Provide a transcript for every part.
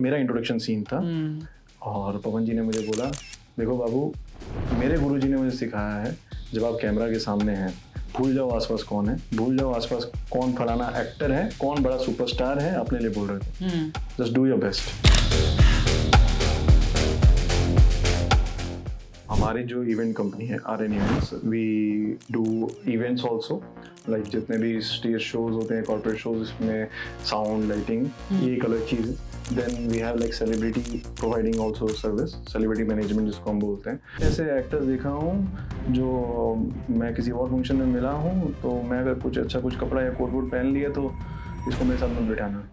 मेरा introduction scene था। और पवन जी ने मुझे बोला, देखो बाबू, मेरे गुरुजी ने मुझे सिखाया है, जब आप कैमरा के सामने हैं, भूल जाओ आसपास कौन है, भूल जाओ आसपास कौन फलाना एक्टर है, कौन बड़ा सुपरस्टार है, अपने लिए बोल रहे थे, जस्ट डू योर बेस्ट। हमारी जो इवेंट कंपनी है RN events, we do events also, like जितने भी स्टेज शोज होते हैं, कॉर्पोरेट शोज, इसमें साउंड, लाइटिंग, ये एक अलग चीज़। Then we have like celebrity providing also service, celebrity management जिसको हम बोलते हैं। ऐसे एक्टर्स देखा हूँ जो मैं किसी और फंक्शन में मिला हूँ, तो मैं अगर कुछ अच्छा कुछ कपड़ा या कोट वोट पहन लिया तो इसको मेरे साथ मत बिठाना।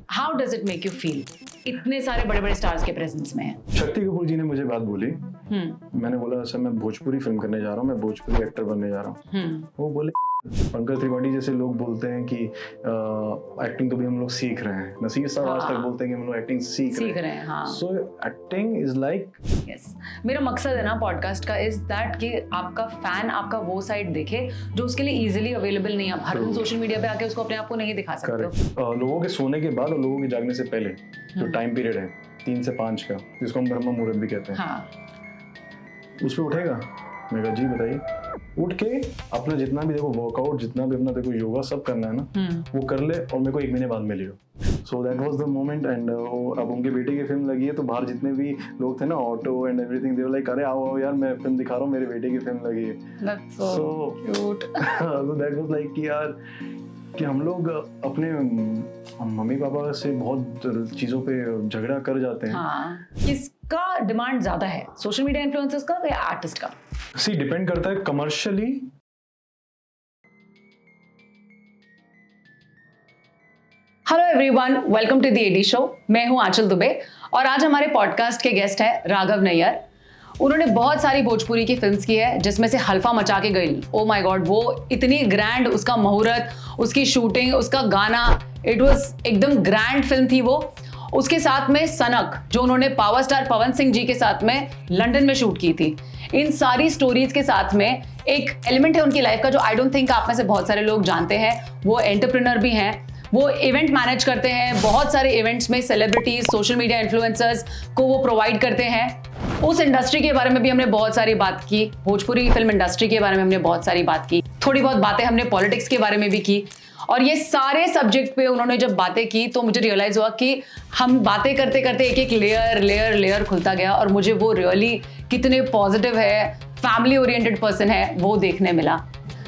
How does it make you feel इतने सारे बड़े बड़े स्टार्स के प्रेजेंस में? शक्ति कपूर जी ने मुझे बात बोली, मैंने बोला सर मैं भोजपुरी फिल्म करने जा रहा हूँ, मैं भोजपुरी एक्टर बनने जा रहा हूँ। वो बोले, पंकज त्रिपाठी जैसे लोग बोलते हैं कि एक्टिंग तो भी हम लोग सीख रहे हैं, नसीर साहब आज तक बोलते हैं कि हम लोग एक्टिंग सीख रहे हैं। हाँ। सो एक्टिंग इज लाइक, यस, मेरा मकसद है ना पॉडकास्ट का इज दैट कि आपका फैन आपका वो साइड देखे जो उसके लिए इजीली अवेलेबल नहीं है। हर दिन सोशल मीडिया पे आके उसको अपने आप को नहीं दिखा सकते। लोगों के सोने के बाद और लोगों के जागने से पहले जो टाइम पीरियड है 3 से 5 का, जिसको हम ब्रह्म मुहूर्त भी कहते हैं, हाँ। उस पर उठेगा? मैं कहा जी बताइए। उठ के अपना जितना भी देखो वर्कआउट, जितना भी अपना देखो योगा सब करना है ना, वो कर ले और मेरे को 1 महीने बाद मिलियो। सो that was the moment. And अब उनके बेटे की फिल्म लगी है, तो बाहर जितने भी लोग थे ना, auto and everything, they were like, अरे आओ यार, मैं फिल्म दिखा रहा हूँ, मेरे बेटे की फिल्म लगी है। सो cute. So that was like कि यार, कि हम लोग अपने मम्मी पापा से बहुत चीज़ों पे झगड़ा कर जाते हैं। हाँ। किसका डिमांड ज्यादा है, सोशल मीडिया इन्फ्लुएंसर्स का या आर्टिस्ट का? सी डिपेंड करता है commercially. Hello everyone, welcome to the AD show. मैं हूं आंचल दुबे और आज हमारे पॉडकास्ट के गेस्ट हैं राघव नैयर। उन्होंने बहुत सारी भोजपुरी की फिल्म्स की है, जिसमें से हल्फा मचा के गई। ओ माय गॉड, वो इतनी ग्रैंड, उसका मुहूर्त, उसकी शूटिंग, उसका गाना, इट वाज एकदम ग्रैंड फिल्म थी वो। उसके साथ में सनक, जो उन्होंने पावर स्टार पवन सिंह जी के साथ में लंदन में शूट की थी। इन सारी स्टोरीज के साथ में एक एलिमेंट है उनकी लाइफ का जो आई डोंट थिंक आप में से बहुत सारे लोग जानते हैं। वो एंटरप्रेन्योर भी हैं, वो इवेंट मैनेज करते हैं, बहुत सारे इवेंट्स में सेलिब्रिटीज, सोशल मीडिया इन्फ्लुएंसर्स को वो प्रोवाइड करते हैं। उस इंडस्ट्री के बारे में भी हमने बहुत सारी बात की, भोजपुरी फिल्म इंडस्ट्री के बारे में हमने बहुत सारी बात की, थोड़ी बहुत बातें हमने पॉलिटिक्स के बारे में भी की। और ये सारे सब्जेक्ट पे उन्होंने जब बातें की तो मुझे रियलाइज हुआ कि हम बातें करते करते एक एक लेयर खुलता गया और मुझे वो रियली कितने पॉजिटिव है, फैमिली ओरिएंटेड पर्सन है, वो देखने मिला।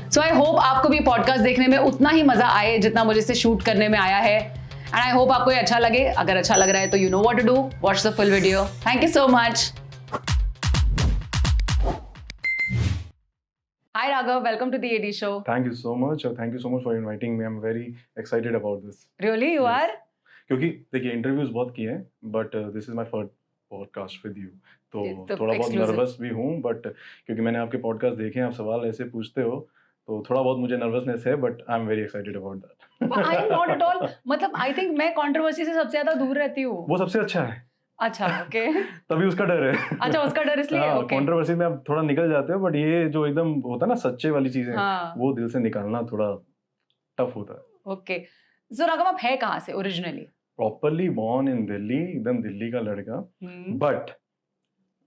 सो आई होप आपको भी पॉडकास्ट देखने में उतना ही मजा आए जितना मुझे इसे शूट करने में आया है। एंड आई होप आपको ये अच्छा लगे। अगर अच्छा लग रहा है तो you know what to do, watch the full video. Thank you so much. Hi Raghav, welcome to the AD show. Thank you so much, और thank you so much for inviting me. I'm very excited about this. Really, you are? क्योंकि देखिए interviews बहुत किए हैं, but this is my first podcast with you, तो थोड़ा बहुत nervous भी हूँ, बट क्योंकि मैंने आपके पॉडकास्ट देखे हैं, आप सवाल ऐसे पूछते हो, तो थोड़ा बहुत मुझे नर्वसनेस है, but I am very excited about that. I am not at all, मतलब आई थिंक मैं कंट्रोवर्सी से सबसे ज्यादा दूर रहती हूँ। वो सबसे अच्छा है। अच्छा, ओके। तभी उसका डर है। अच्छा, उसका डर इसलिए। हाँ, कंट्रोवर्सी में आप थोड़ा निकल जाते हो, बट ये जो एकदम होता है ना सच्चे वाली चीजें, हाँ, वो दिल से निकालना थोड़ा टफ होता है। ओके। सो राघव, आप है कहाँ से originally? Properly born in Delhi, एकदम दिल्ली का लड़का, बट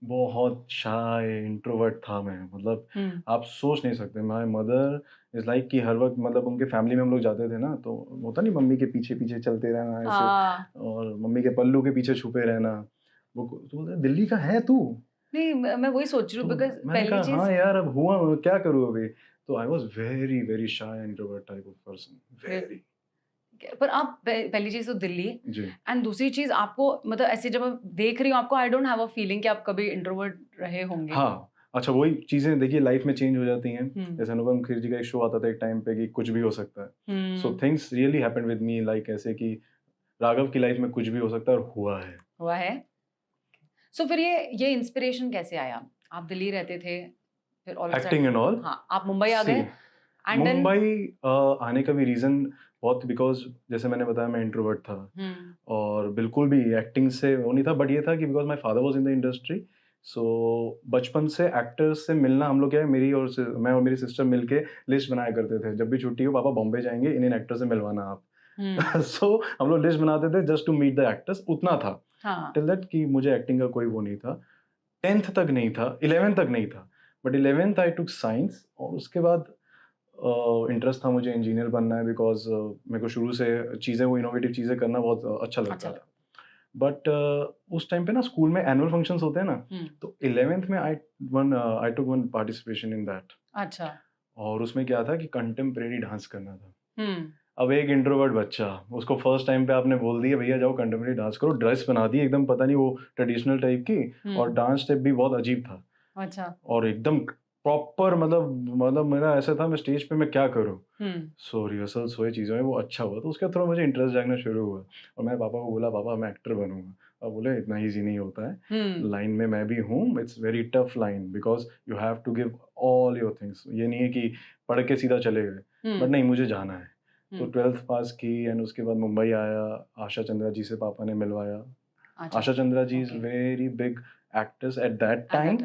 बहुत शाय इंट्रोवर्ट था मैं। मतलब आप सोच नहीं सकते, माय मदर इज लाइक कि हर वक्त, मतलब उनके फैमिली में हम लोग जाते थे ना, तो होता नहीं मम्मी के पीछे पीछे चलते रहना ऐसे, और मम्मी के पल्लू के पीछे छुपे रहना। वो तो दिल्ली का है तू? नहीं, मैं वही सोच रही हूँ, बिकॉज़ पहली चीज, हाँ यार, अब हुआ क्या करूँ अभी। तो I was very very shy introvert type of person, very. पर आप पहली चीज तो दिल्ली जी, एंड दूसरी चीज आपको, मतलब ऐसे जब मैं देख रही हूँ आपको, I don't have a feeling कि आप कभी इंट्रोवर्ट रहे होंगे। हाँ, अच्छा, वही चीजें देखिए लाइफ में चेंज हो जाती हैं। जैसे अनुपम खेर जी का एक शो आता था एक टाइम पे कि कुछ भी हो सकता है। So things really happened with me, like ऐसे कि राघव की लाइफ में कुछ भी हो सकता है, और हुआ है। सो फिर ये इंस्पिरेशन कैसे आया? आप दिल्ली रहते थे, फिर ऑल एक्टिंग एंड ऑल, हाँ, आप मुंबई आ गए। मुंबई आने का भी रीजन बहुत, बिकॉज जैसे मैंने बताया मैं इंट्रोवर्ट था, और बिल्कुल भी एक्टिंग से वो नहीं था, बट ये था कि because my father was in the industry. So बचपन से एक्टर्स से मिलना, हम लोग क्या है, मैं और मेरी सिस्टर मिलके लिस्ट बनाया करते थे, जब भी छुट्टी हो पापा बॉम्बे जाएंगे, इन एक्टर से मिलवाना आप। सो हम लोग लिस्ट बनाते थे just to meet the actors, उतना था। हाँ. टिल दैट कि मुझे एक्टिंग का कोई वो नहीं था, 10th तक नहीं था, 11th तक नहीं था, but 11th I took science और उसके बाद इंटरेस्ट था मुझे इंजीनियर बनना है, बिकॉज मेरे को शुरू से चीज़ें वो इनोवेटिव चीज़ें करना बहुत अच्छा लगता था। बट उस टाइम पे ना स्कूल में एनुअल फंक्शंस होते हैं ना, तो 11th में I took one participation in that. अच्छा। और उसमें क्या था कि कंटेम्प्रेरी डांस करना था। अब एक इंट्रोवर्ट बच्चा, उसको फर्स्ट टाइम पे आपने बोल दिया भैया जाओ कंटेम्प्रेरी डांस करो, ड्रेस बना दी एकदम पता नहीं वो ट्रेडिशनल टाइप की, और डांस स्टेप भी बहुत अजीब था। अच्छा। और एकदम प्रॉपर, मतलब मेरा ऐसा था मैं स्टेज पे मैं क्या करूँ। सो रिहर्सल्स हुए, चीज़ों में वो अच्छा हुआ, तो उसके थोड़ा मुझे इंटरेस्ट जागना शुरू हुआ। और मैं पापा को बोला पापा मैं एक्टर बनूंगा। और बोले इतना ईजी नहीं होता है, लाइन में मैं भी हूँ, it's very tough line, because you have to give all your things. ये नहीं है कि पढ़ के सीधा चले गए, बट नहीं मुझे जाना है। तो 12th पास की एंड उसके बाद मुंबई आया, आशा चंद्रा जी से पापा ने मिलवाया। Asha Chandra ji is very big actress at that time,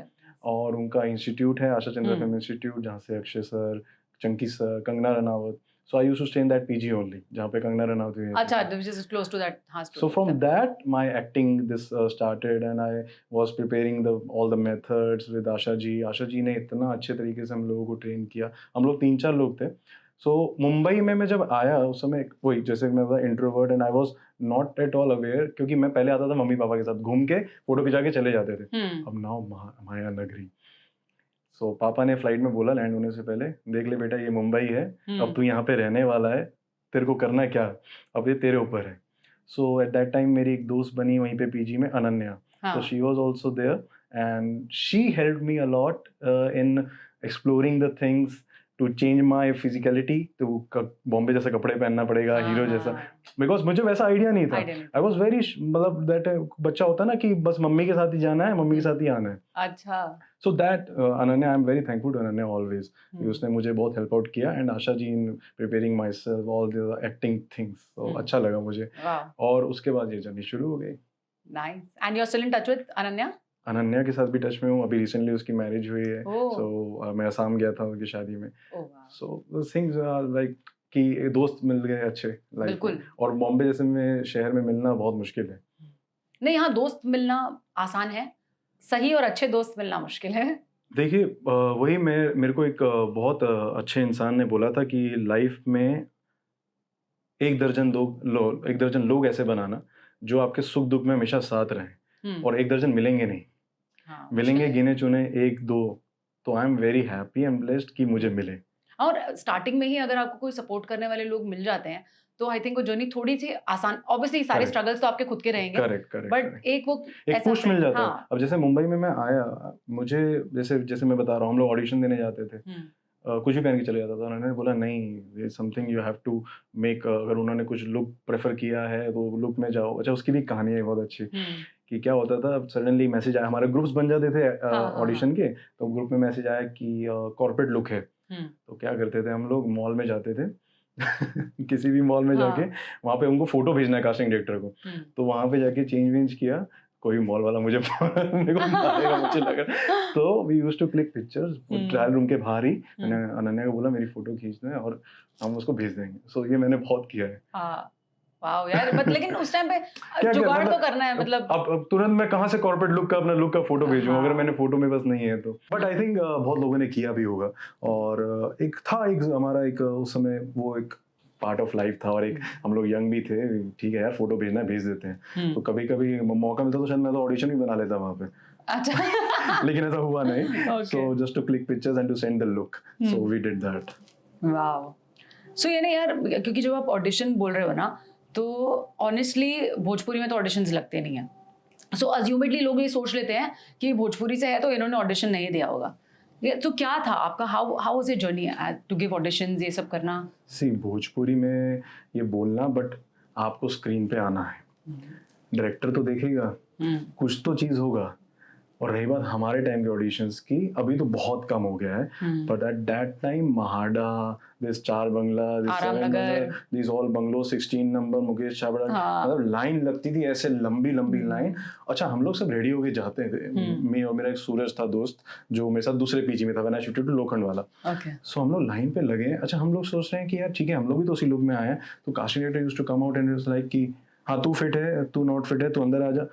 और उनका इंस्टीट्यूट है आशा चंद्रा फिल्म इंस्टीट्यूट, जहाँ से Akshay sir, Chunky sir, Kangana Ranaut, so I used to stay in that PG only, जहाँ पे कंगना रनावत हुई है। अच्छा, which is close to that hospital. So from that my acting this started, and I was preparing all the methods with Asha ji. Asha ji ने इतना अच्छे तरीके से हम लोगों को ट्रेन किया। हम लोग 3-4 लोग थे। So मुंबई में मैं जब आया उस समय वही जैसे मैं बता introvert, and I was not at all aware, क्योंकि मैं पहले आता था मम्मी पापा के साथ घूम के फोटो खिंचा के चले जाते थे। अब नाउ माया नगरी। सो पापा ने फ्लाइट में बोला लैंड होने से पहले, देख ले बेटा ये मुंबई है, अब तू यहाँ पे रहने वाला है, तेरे को करना है क्या, अब ये तेरे ऊपर है। सो एट दैट टाइम मेरी एक दोस्त बनी वहीं पे पीजी में, Ananya. So she was also there and she helped me a lot in exploring the things to change my physicality, तो बॉम्बे जैसा कपड़े पहनना पड़ेगा, हीरो जैसा, बिकॉज मुझे वैसा आइडिया नहीं था। आई वॉज वेरी मतलब दैट बच्चा होता ना कि बस मम्मी के साथ ही जाना है, मम्मी के साथ ही आना है। अच्छा। So that Ananya, I am very thankful to Ananya always, उसने मुझे बहुत हेल्प आउट किया, and Asha ji in preparing myself all the acting things. तो अच्छा लगा मुझे, और उसके बाद ये जर्नी शुरू हो गई। Nice. And you are still in touch with Ananya? Ananya के साथ भी टच में हूँ, अभी रिसेंटली उसकी मैरिज हुई है। सो मैं असम गया था उनकी शादी में। सो थिंग्स आर लाइक कि दोस्त मिल गए अच्छे लाइफ में, और बॉम्बे जैसे में शहर में मिलना बहुत मुश्किल है। नहीं, यहाँ दोस्त मिलना आसान है, सही और अच्छे दोस्त मिलना मुश्किल है। देखिए वही मेरे को एक बहुत अच्छे इंसान ने बोला था कि लाइफ में एक दर्जन लोग ऐसे बनाना जो आपके सुख दुख में हमेशा साथ रहें, और एक दर्जन मिलेंगे नहीं। मिलेंगे गिने चुने 1-2। तो आई am very happy and blessed कि मुझे मिले। और स्टार्टिंग में ही अगर आपको कोई सपोर्ट करने वाले लोग मिल जाते हैं तो आई थिंक वो जर्नी थोड़ी सी आसान, ऑब्वियसली सारे स्ट्रगल्स तो आपके खुद के रहेंगे, करेक्ट, बट एक पुश मिल जाता है। अब जैसे मुंबई में मैं आया, मुझे जैसे मैं बता रहा हूँ, हम लोग ऑडिशन देने जाते थे, कुछ भी पहन के चले जाता था। उन्होंने बोला नहीं, something you have to make, अगर उन्होंने कुछ लुक प्रेफर किया है तो लुक में जाओ। अच्छा, उसकी भी कहानी है बहुत अच्छी कि क्या होता था, सडनली मैसेज आया, हमारे ग्रुप्स बन जाते थे ऑडिशन के, तो ग्रुप में मैसेज आया कि कॉर्पोरेट लुक है। तो क्या करते थे हम लोग, मॉल में जाते थे किसी भी मॉल में जाके वहाँ पे उनको फोटो भेजना है कास्टिंग डायरेक्टर को, तो वहाँ पे जाके चेंज वेंज किया, कोई मॉल वाला मुझे मेरे को मारेगा मुझे लगा, तो we used to click pictures trial room के बाहर ही। मैंने अनन्या को बोला मेरी फोटो खींचना है और हम उसको भेज देंगे। सो ये मैंने बहुत किया है। वाओ यार, बट लेकिन उस टाइम पे जुगाड़ तो करना है, मतलब अब तुरंत मैं कहाँ से कॉर्पोरेट लुक का अपना लुक का फोटो भेजूं अगर मैंने फोटो में बस नहीं है तो। बट आई थिंक बहुत लोगों ने किया भी होगा, और एक हमारा एक उस समय वो एक पार्ट ऑफ लाइफ था, और एक हम लोग यंग भी थे, ठीक है यार फोटो भेजना है भेज देते हैं। तो कभी कभी मौका मिलता तो शायद मैं तो ऑडिशन भी बना लेता वहाँ पे। अच्छा लेकिन ऐसा हुआ नहीं। So just to click pictures and to send the look, so we did that. Wow. So ये ना यार, क्योंकि जब आप ऑडिशन बोल रहे हो ना, तो ऑनेस्टली भोजपुरी में तो ऑडिशंस लगते नहीं हैं। सो अज्यूमेडली लोग ये सोच लेते हैं कि भोजपुरी से है तो इन्होंने ऑडिशन नहीं दिया होगा। तो क्या था आपका, how was your journey to give auditions, ये सब करना? सी भोजपुरी में ये बोलना, बट आपको स्क्रीन पे आना है, डायरेक्टर तो देखेगा, कुछ तो चीज़ होगा। और रही बात हमारे टाइम के ऑडिशंस की, अभी तो बहुत कम हो गया है, but at that time MHADA, this 4 Bangla, this 7 number, this all bungalow, 16 number, Mukesh Chhabra, मतलब लाइन लगती थी ऐसे लंबी लाइन। अच्छा, हम लोग सब रेडी होके जाते थे, मैं और मेरा एक सूरज था दोस्त जो मेरे साथ दूसरे पीजी में था, व्हेन आई शिफ्टेड टू लोखंड वाला। सो हम लोग लाइन पे लगे। अच्छा, हम लोग सोच रहे हैं कि यार ठीक है हम लोग भी तो उसी लुक में आए हैं, तो casting director used to come out and it was like कि हाँ तू फिट है, तू नॉट फिट है, तू अंदर आ जा।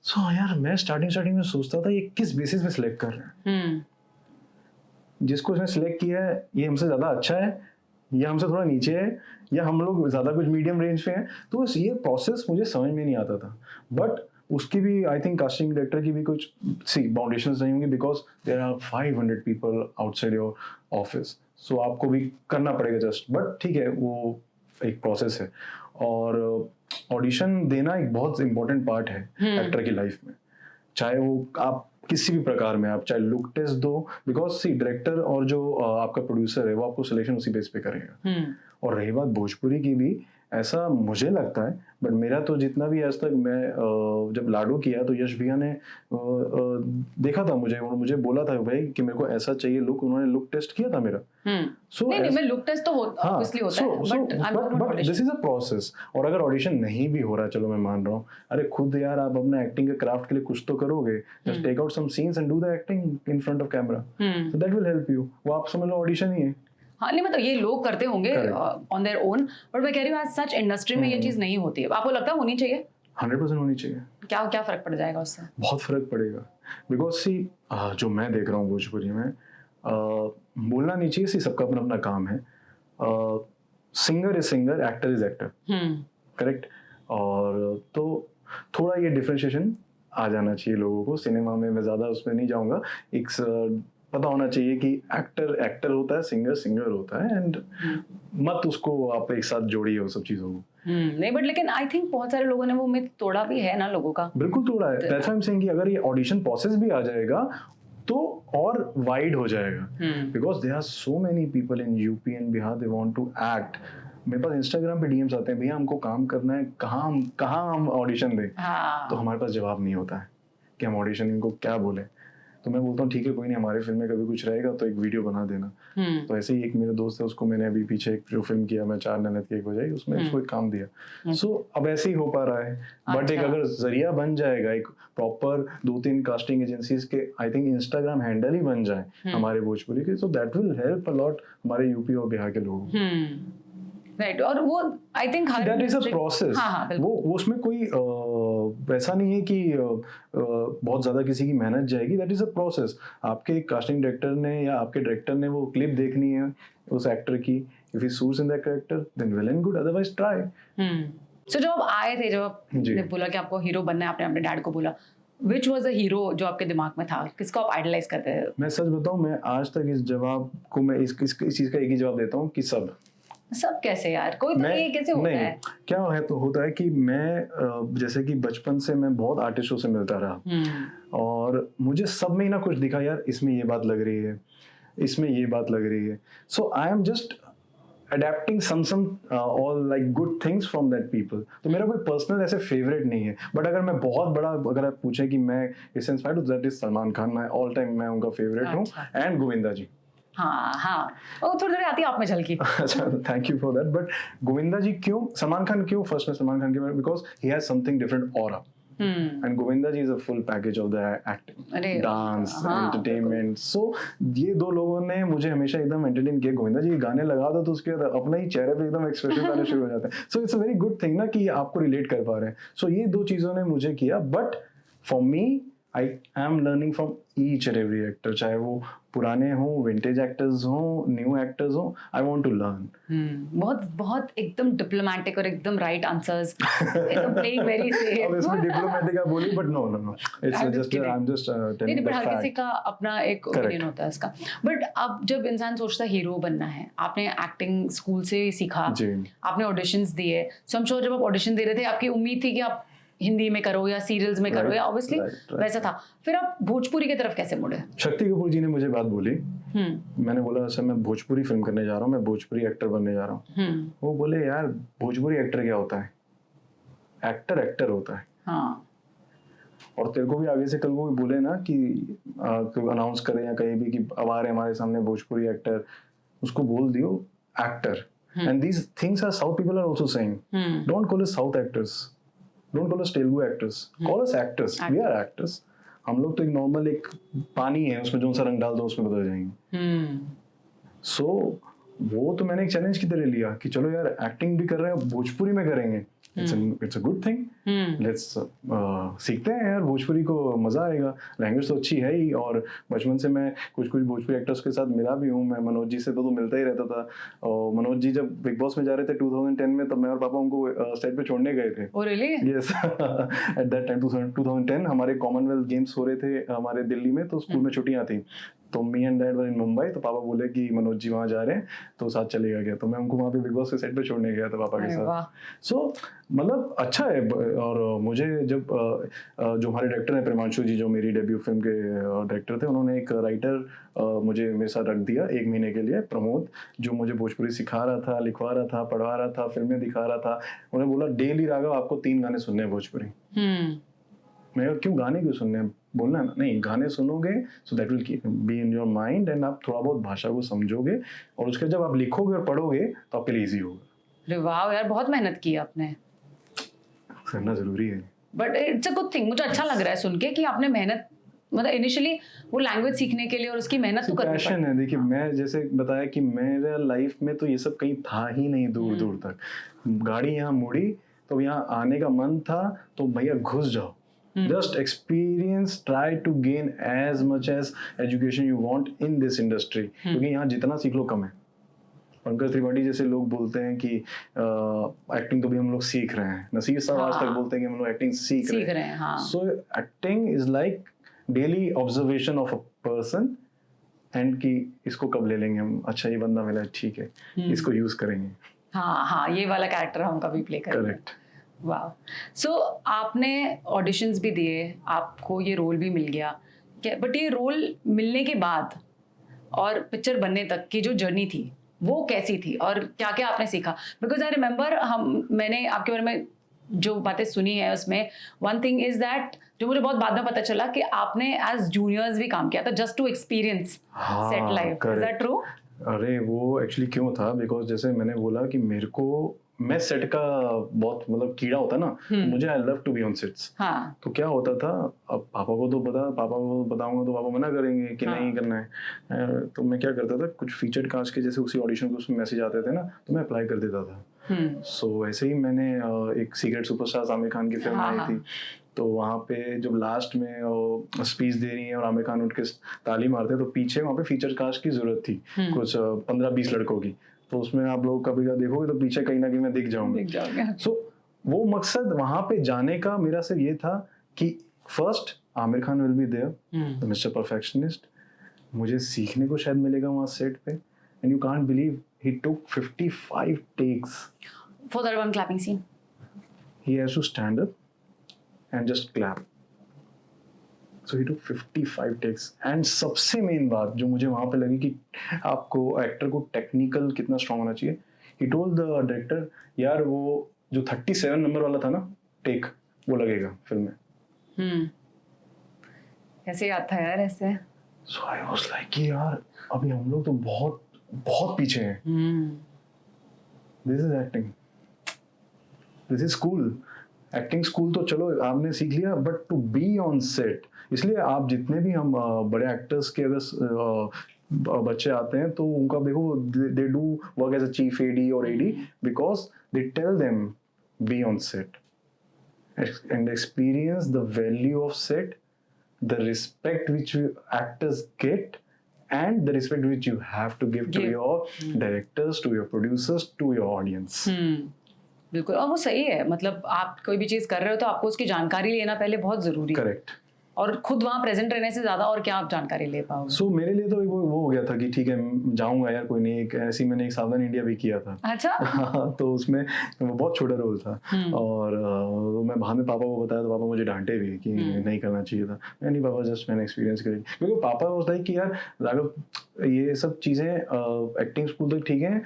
सो यार मैं स्टार्टिंग में सोचता था ये किस बेसिस पे सिलेक्ट कर रहे हैं। जिसको इसने सिलेक्ट किया है ये हमसे ज्यादा अच्छा है या हमसे थोड़ा नीचे है या हम लोग ज्यादा कुछ मीडियम रेंज पे हैं। तो ये प्रोसेस मुझे समझ में नहीं आता था। बट उसकी भी आई थिंक कास्टिंग डायरेक्टर की भी कुछ बाउंडेशंस नहीं होंगी, because there are 500 people outside your office. So आपको भी करना पड़ेगा जस्ट। बट ठीक है, वो एक प्रोसेस है और ऑडिशन देना एक बहुत इंपॉर्टेंट पार्ट है एक्टर की लाइफ में। चाहे वो आप किसी भी प्रकार में, आप चाहे लुक टेस्ट दो, बिकॉज सी डायरेक्टर और जो आपका प्रोड्यूसर है वो आपको सिलेक्शन उसी बेस पे करेगा। और रही बात भोजपुरी की भी, ऐसा मुझे लगता है, बट मेरा तो जितना भी आज तक मैं जब लाडू किया तो यश भैया ने देखा था मुझे और मुझे बोला था भाई कि मेरे को ऐसा चाहिए लुक। उन्होंने लुक टेस्ट किया था मेरा। नहीं, मैं लुक टेस्ट तो ऑब्वियसली होता है, but this is a process. और अगर ऑडिशन नहीं भी हो रहा, चलो मैं मान रहा हूँ, अरे खुद यार आप अपना एक्टिंग के क्राफ्ट के लिए कुछ तो करोगे। Just take out some scenes and do the acting in front of camera, so that will help you. वो आप समझ लो ऑडिशन ही है। हाँ, नहीं मतलब ये लोग करते होंगे ऑन देयर ओन, बट मैं कह रही हूँ आज सच इंडस्ट्री में ये चीज नहीं होती है। आपको लगता है होनी चाहिए? 100% होनी चाहिए। क्या क्या फर्क पड़ जाएगा उससे? बहुत फर्क पड़ेगा, बिकॉज सी जो मैं देख रहा हूँ भोजपुरी में, बोलना नहीं चाहिए, सी सबका अपना अपना काम है। Singer is singer, actor is actor, correct. और तो थोड़ा ये डिफरेंशिएशन आ जाना चाहिए लोगों को। सिनेमा में मैं ज्यादा उसमें नहीं जाऊंगा। एक पता होना चाहिए कि एक्टर एक्टर होता है, सिंगर सिंगर होता है, एंड मत उसको आप एक साथ जोड़िए वो सब चीजों को। नहीं, बट लेकिन आई थिंक बहुत सारे लोगों ने वो मिथ तोड़ा भी है ना लोगों का। बिल्कुल तोड़ा है। That's why I am saying कि अगर ये ऑडिशन प्रोसेस भी आ जाएगा तो और वाइड हो जाएगा, because there are so many people in UP and Bihar, they want to act. मेरे पास इंस्टाग्राम पे डीएम्स आते हैं, भैया हमको काम करना है, कहाँ हम ऑडिशन दें। तो हमारे पास जवाब नहीं होता है कि हम ऑडिशन इनको क्या बोले। तो मैं बोलता हूँ ठीक है, कोई नहीं, हमारे फिल्म में कभी कुछ रहेगा तो एक वीडियो बना देना। तो ऐसे ही एक मेरा दोस्त है, उसको मैंने अभी पीछे एक जो फिल्म किया मैं, 4 ननद की एक हो जाएगी, उसमें उसको एक काम दिया। सो अब ऐसे ही हो पा रहा है। बट एक अगर जरिया बन जाएगा, एक प्रॉपर 2-3 कास्टिंग एजेंसीज के आई थिंक इंस्टाग्राम हैंडल ही बन जाए हमारे भोजपुरी के, सो that will help a lot हमारे यूपी और बिहार के लोगों को। राइट। और वो I think that is a process. वो उसमें कोई वैसा नहीं है कि बहुत ज्यादा किसी की मेहनत जाएगी। That is a process. आपके कास्टिंग डायरेक्टर ने या आपके डायरेक्टर ने वो क्लिप देखनी है उस एक्टर की, if he suits in that character then well and good, otherwise try. So जब आप आए थे, जब आपने बोला कि आपको हीरो बनना है, आपने अपने डैड को बोला, Which was the hero जो आपके दिमाग में था? किसको आप आइडलाइज करते थे? मैं सच बताऊं, मैं आज तक इस जवाब को मैं इस चीज का एक ही जवाब देता हूँ कि सब कैसे यार, कोई तो ये कैसे होता है? क्या है तो होता है कि मैं जैसे कि बचपन से मैं बहुत आर्टिस्टों से मिलता रहा और मुझे सब में ही ना कुछ दिखा, यार इसमें ये बात लग रही है, इसमें ये बात लग रही है। So I am just adapting some all like good things from that people। तो मेरा कोई पर्सनल ऐसे फेवरेट नहीं है। बट अगर मैं बहुत बड़ा, अगर आप पूछे कि मैं इससे इंस्पायर्ड हूँ, दैट इज सलमान खान। मैं ऑल टाइम मैं उनका फेवरेट हूँ, एंड गोविंदा जी। हाँ वो थोड़ी देर आती है आप में झलकी। अच्छा, thank you for that. But Govinda ji क्यों, सलमान खान क्यों फर्स्ट में सलमान खान के बारे में, because he has something different aura. And Govinda ji is a full package of the acting, dance, entertainment. So ये दो लोगों ने मुझे हमेशा एकदम एंटरटेन किया। गोविंदा जी गाने लगा दो तो उसके बाद अपना ही चेहरे पे एकदम एक्सप्रेशन आने शुरू हो जाते हैं। So it's a very good thing ना कि आपको रिलेट कर पा रहे हैं। So ये दो चीजों ने मुझे किया। But for me, I am learning from each and every actor, चाहे वो पुराने हों, विंटेज एक्टर्स हों, न्यू एक्टर्स हों, I want to learn। बहुत एकदम डिप्लोमेटिक और एकदम राइट आंसर्स, एकदम प्लेइंग वेरी सेफ। अब इसमें डिप्लोमेटिक आप बोली, but no it's just I am just telling the fact. हर किसी का अपना एक ओपिनियन होता है इसका। बट अब जब इंसान सोचता है हीरो बनना है, आपने एक्टिंग स्कूल से सीखा, आपने ऑडिशंस दिए, सो आई एम श्योर जब आप ऑडिशन दे रहे थे आपकी उम्मीद थी कि आप हिंदी में करो या सीरियल्स में करो, या ऑब्वियसली वैसा था। फिर आप भोजपुरी की तरफ कैसे मुड़े? शक्ति कपूर जी ने मुझे बात बोली। मैंने बोला सर मैं भोजपुरी फिल्म करने जा रहा हूँ, मैं भोजपुरी एक्टर बनने जा रहा हूँ। वो बोले यार भोजपुरी एक्टर क्या होता है? एक्टर एक्टर होता है। और तेरे को भी आगे से कल को भी बोले ना कि अनाउंस करे या कहीं भी कि अब आ रहे हमारे सामने भोजपुरी एक्टर, उसको बोल दियो actor. And these things are south people are also saying, don't call us south actors, don't call us Telugu actors, call us actors. We are actors. हम लोग तो एक नॉर्मल एक पानी है, उसमें जो सा रंग डाल दो उसमें बदल जाएंगे। सो वो तो मैंने एक चैलेंज की तरह लिया कि चलो यार एक्टिंग भी कर रहे हैं, भोजपुरी में करेंगे, it's a good thing, let's सीखते हैं यार, भोजपुरी को मजा आएगा, लैंग्वेज तो अच्छी है ही, और बचपन से मैं कुछ भोजपुरी एक्टर्स के साथ मिला भी हूँ, मैं मनोज जी से तो मिलता ही रहता था, और मनोज जी जब बिग बॉस में जा रहे थे 2010 में, तब मैं और पापा उनको स्टेज पे छोड़ने गए थे। Oh really? Yes, eight that time 2010 हमारे कॉमनवेल्थ गेम्स हो रहे थे हमारे दिल्ली में, तो स्कूल में छुट्टियां थी, तो मी एंड डैड वर इन मुंबई, तो पापा बोले कि मनोज जी वहाँ जा रहे हैं, तो साथ चलेगा गया, तो मैं उनको वहाँ पे बिग बॉस के सेट पे छोड़ने गया था पापा के साथ। सो मतलब अच्छा है, और मुझे जब जो हमारे डायरेक्टर हैं प्रेमांशु जी, जो मेरी डेब्यू फिल्म के डायरेक्टर थे, उन्होंने एक राइटर मुझे मेरे साथ रख दिया 1 महीने के लिए, प्रमोद, जो मुझे भोजपुरी सिखा रहा था, लिखवा रहा था, पढ़ा रहा था, फिल्में दिखा रहा था। उन्होंने बोला डेली राघव आपको 3 गाने सुनने हैं भोजपुरी। मैं क्यों गाने क्यों सुनने हैं, बोलना है ना, नहीं गाने सुनोगे सो that will be in your mind, and आप थोड़ा बहुत भाषा को समझोगे, और उसके जब आप लिखोगे और पढ़ोगे तो आपके लिए इजी होगा। अरे वाह यार, बहुत मेहनत की आपने, करना जरूरी है, but it's a good thing. मुझे अच्छा लग रहा है सुन के कि आपने मेहनत, मतलब इनिशियली वो लैंग्वेज सीखने के लिए और उसकी मेहनत तो करनी पैशन है। देखिए मैं जैसे बताया कि मेरा लाइफ में तो ये सब कहीं था ही नहीं, दूर दूर तक गाड़ी यहाँ मुड़ी तो यहाँ आने का मन था, तो भैया घुस जाओ, just experience, try to gain as much as education you want in this industry, क्योंकि यहाँ जितना सीख लो कम है। पंकज त्रिपाठी जैसे लोग बोलते हैं कि एक्टिंग तो भी हम लोग सीख रहे हैं, नसीर साहब आज तक बोलते हैं कि हम लोग एक्टिंग सीख रहे हैं। So acting is like daily observation of a person, and कि इसको कब ले लेंगे हम, अच्छा ये बंदा मिला ठीक है, इसको यूज करेंगे। हाँ, ये वाला कैरेक्टर हम कभी प्ले करेंगे। करेक्ट। वाह। सो आपने ऑडिशंस भी दिए, आपको ये रोल भी मिल गया, बट ये रोल मिलने के बाद और पिक्चर बनने तक की जो जर्नी थी वो कैसी थी, और क्या क्या आपने सीखा? बिकॉज आई रिमेम्बर मैंने आपके बारे में जो बातें सुनी है उसमें वन थिंग इज दैट, जो मुझे बहुत बाद में पता चला कि आपने एज जूनियर्स भी काम किया था just to experience set life. Is that true? अरे वो एक्चुअली क्यों था, बिकॉज जैसे मैंने बोला कि मेरे को, मैं सेट का बहुत मतलब कीड़ा होता है ना, मुझे I love to be on sets. तो क्या होता था, अब पापा को बताऊंगा तो पापा मना करेंगे कि नहीं करना है, तो मैं क्या करता था, कुछ फीचर्ड कास्ट के जैसे उसी ऑडिशन को उसमें मैसेज आते थे ना, तो मैं अप्लाई कर देता था। सो ऐसे ही मैंने एक सीक्रेट सुपरस्टार आमिर खान की फिल्म आई थी, तो वहाँ पे जब लास्ट में स्पीच दे रही है और आमिर खान उठ के ताली मारते हैं, तो पीछे वहाँ पे फीचर कास्ट की जरूरत थी, कुछ 15-20 लड़कों की, तो उसमें आप लोग कभी देखोगे तो पीछे कहीं ना कहीं मैं दिख जाऊंगा। सो वो मकसद वहां पे जाने का मेरा सिर्फ ये था कि first Aamir Khan will be there, mister perfectionist, मुझे सीखने को शायद मिलेगा वहां सेट पे, and you can't believe he took 55 takes for that one clapping scene. He has to stand up and just clap, so he took 55 takes. And सबसे main बात जो मुझे वहां पे लगी कि आपको एक्टर को टेक्निकल कितना स्ट्रांग होना चाहिए, ही टोल्ड द डायरेक्टर, यार वो जो 37 नंबर वाला था ना टेक, वो लगेगा फिल्म में। कैसे याद था यार ऐसे? सो आई वाज लाइक कि यार अभी हम लोग तो बहुत बहुत पीछे हैं। This is acting, this is school. Acting school तो चलो आपने सीख लिया, but to be on set, इसलिए आप जितने भी हम बड़े एक्टर्स के अगर बच्चे आते हैं तो उनका देखो, they do work as a chief AD और AD because they tell them be on set and experience the value of set, the respect which actors get and the respect which you have to give to your directors, to your producers, to your audience. बिल्कुल, और वो सही है, मतलब आप कोई भी चीज कर रहे हो तो आपको उसकी जानकारी लेना पहले बहुत जरूरी है। करेक्ट। और खुद वहाँ प्रेजेंट रहने से ज्यादा और क्या आप जानकारी ले पाओगे? सो मेरे लिए तो वो हो गया था कि ठीक है जाऊंगा यार, कोई नहीं, ऐसी मैंने एक सावधान इंडिया भी किया था। अच्छा। तो उसमें वो बहुत छोटा रोल था, और मैं बाद में पापा को बताया तो पापा मुझे डांटे भी कि नहीं करना चाहिए था। मैं नहीं पापा, जस्ट मैंने एक्सपीरियंस करी, क्योंकि पापा होता है कि यार राघव ये सब चीजें एक्टिंग स्कूल तक ठीक है,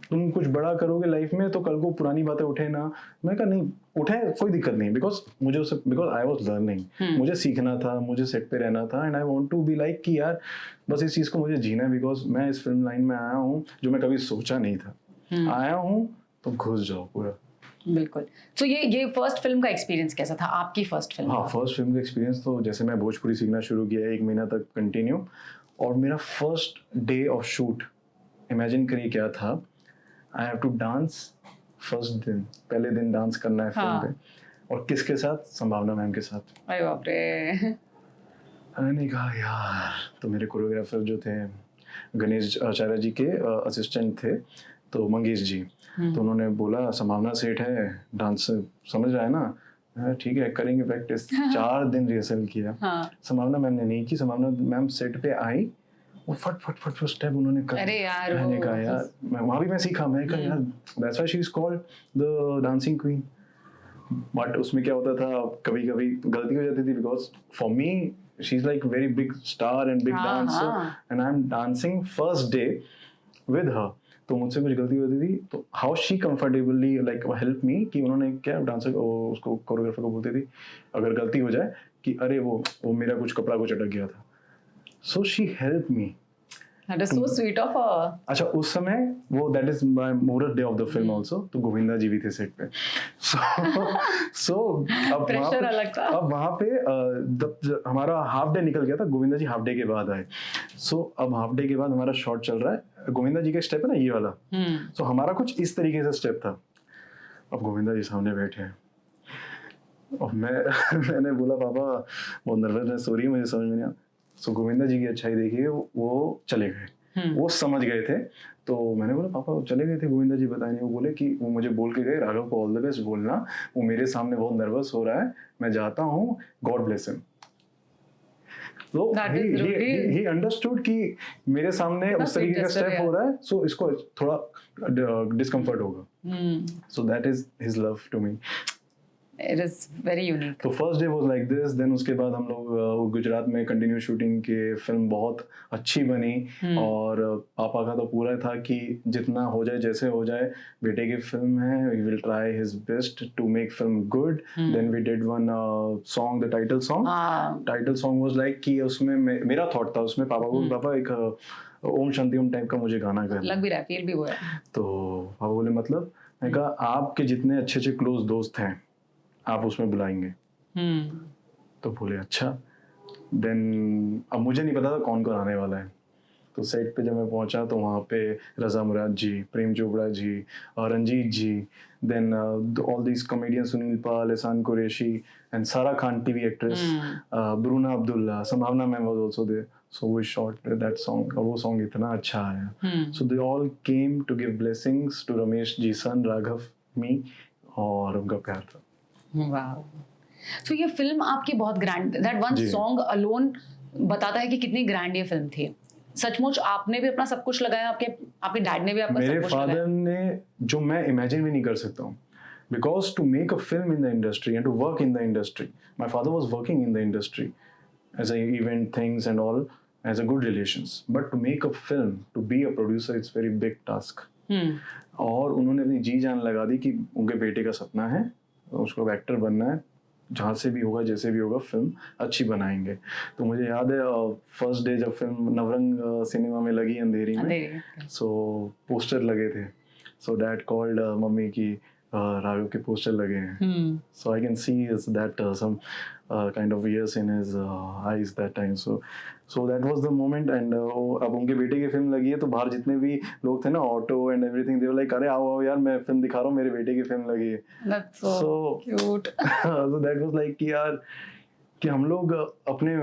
तुम कुछ बड़ा करोगे लाइफ में तो कल को पुरानी बातें उठे ना। मैं कहा नहीं उठे, कोई दिक्कत नहीं, बिकॉज आई वाज लर्निंग, मुझे सीखना था, मुझे सेट पे रहना था, and I want to be like कि यार बस इस चीज को मुझे जीना है, बिकॉज मैं इस फिल्म लाइन में आया हूँ जो मैं कभी सोचा नहीं था। आया हूँ तो घुस जाओ पूरा। बिल्कुल। सो ये फर्स्ट फिल्म का एक्सपीरियंस कैसा था, आपकी फर्स्ट फिल्म? हाँ, फर्स्ट फिल्म का एक्सपीरियंस तो जैसे मैं भोजपुरी सीखना शुरू किया 1 महीना तक कंटिन्यू, और मेरा first day of shoot imagine करिए क्या था, I have to dance first दिन, पहले दिन डांस करना है फिल्म पे, और किसके साथ? संभावना मैम के साथ। अरे बाप रे। मैंने कहा यार, तो मेरे कोरियोग्राफर जो थे गणेश आचार्य जी के असिस्टेंट थे, तो मंगेश जी, तो उन्होंने बोला संभावना सेठ है, डांस समझ रहा है ना, ठीक है करेंगे प्रैक्टिस। 4 दिन रिहर्सल किया। संभावना मैम ने नहीं की। संभावना मैम सेट पे आई, वो फट फट फट फट स्टेप उन्होंने कर। अरे यार, मैंने कहा यार, वहाँ भी मैं सीखा। मैं कहा यार, that's why she is called the dancing queen. But उसमें क्या होता था, कभी कभी गलती हो जाती थी, because for me she is like very big star and big dancer, and I M dancing first day with her, तो मुझसे कुछ गलती होती थी, तो how she comfortably like help me, कि उन्होंने क्या डांसर उसको कोरियोग्राफर को बोलती थी अगर गलती हो जाए कि अरे वो मेरा कुछ कपड़ा कुछ अटक गया था, so she help me. That is so sweet of her. अच्छा, उस समय वो दैट इज माय मुहूर्त day of the film also, तो गोविंदा जी भी थे सेट पे। सो अब वहाँ पे हमारा हाफ डे निकल गया था, गोविंदा जी हाफ डे के बाद आए। सो अब हाफ डे के बाद हमारा शॉट चल रहा है, गोविंदा जी का स्टेप है ना ये वाला, सो हमारा कुछ इस तरीके से स्टेप था। अब गोविंदा जी सामने बैठे हैं और मैंने बोला पापा बहुत नर्वसनेस हो रही है, मुझे समझ में नहीं आ। सो गोविंदा जी की अच्छाई देखिए, वो चले गए, वो समझ गए थे। तो मैंने बोला पापा वो चले गए थे गोविंदा जी, बताए नहीं। वो बोले कि वो मुझे बोल के गए, राघव को ऑल द बेस्ट बोलना, वो मेरे सामने बहुत नर्वस हो रहा है, मैं जाता हूँ, गॉड ब्लेस हिम। तो he understood कि मेरे सामने उस तरीके का स्टेप हो रहा है, सो इसको थोड़ा डिस्कम्फर्ट होगा। So that is his love to me. It is very unique. तो first day was like this. Then उसके बाद हम लोग गुजरात में कंटिन्यू शूटिंग के, फिल्म बहुत अच्छी बनी। और पापा का तो पूरा था कि जितना हो जाए, जैसे हो जाए, बेटे की फिल्म है, we will try his best to make film good. Then we did one song, the title song was like कि उसमें मेरा थॉट था उसमें, पापा को पापा एक ओम शांति ओम टाइप का मुझे गाना करना, लग भी रहा है, फील भी हुआ है। तो पापा बोले मतलब, मैं कहा आपके जितने अच्छे अच्छे क्लोज दोस्त हैं आप उसमें बुलाएंगे। तो बोले अच्छा। देन अब मुझे नहीं पता था कौन कौन आने वाला है, तो सेट पे जब मैं पहुंचा तो वहाँ पे Raza Murad ji, Prem Chopra ji, Ranjeet ji, then all these comedian, Sunil Pal, Ehsan Qureshi, and Sara Khan TV actress, Bruna Abdullah, Sambhavna ma'am was also there. So we shot that song, और वो सॉन्ग इतना अच्छा आया। So they all came to give blessings to Ramesh ji son, Raghav, me, और उनका प्यार था। वाओ। सो ये फिल्म आपकी बहुत grand, that one song alone बताता है कि कितनी ग्रैंड ये फिल्म थी। सचमुच आपने भी अपना सब कुछ लगाया, आपके डैड ने भी आपका सब कुछ लगाया? मेरे फादर ने, जो मैं इमेजिन भी नहीं कर सकता हूँ, because to make a film in the industry and to work in the industry, my father was working in the industry as a event things and all, as a good relations, but to make a film, to be a producer, it's very big task. और उन्होंने अपनी जी जान लगा दी कि उनके बेटे का सपना है, उसको एक्टर बनना है, जहाँ से भी होगा, जैसे भी होगा, फिल्म अच्छी बनाएंगे। तो मुझे याद है फर्स्ट डे जब फिल्म नवरंग सिनेमा में लगी अंधेरी में, सो पोस्टर लगे थे, सो डैड कॉल्ड मम्मी की राघव के पोस्टर लगे हैं, so I can see that some kind of years in his eyes that time. So that was the moment. And अब उनके बेटे की फिल्म लगी है, तो बाहर जितने भी लोग थे ना, auto and everything, they were like अरे आओ आओ यार, मैं फिल्म दिखा रहा हूँ, मेरे बेटे की फिल्म लगी है। That's so cute. So that was like कि यार, कि हम लोग अपने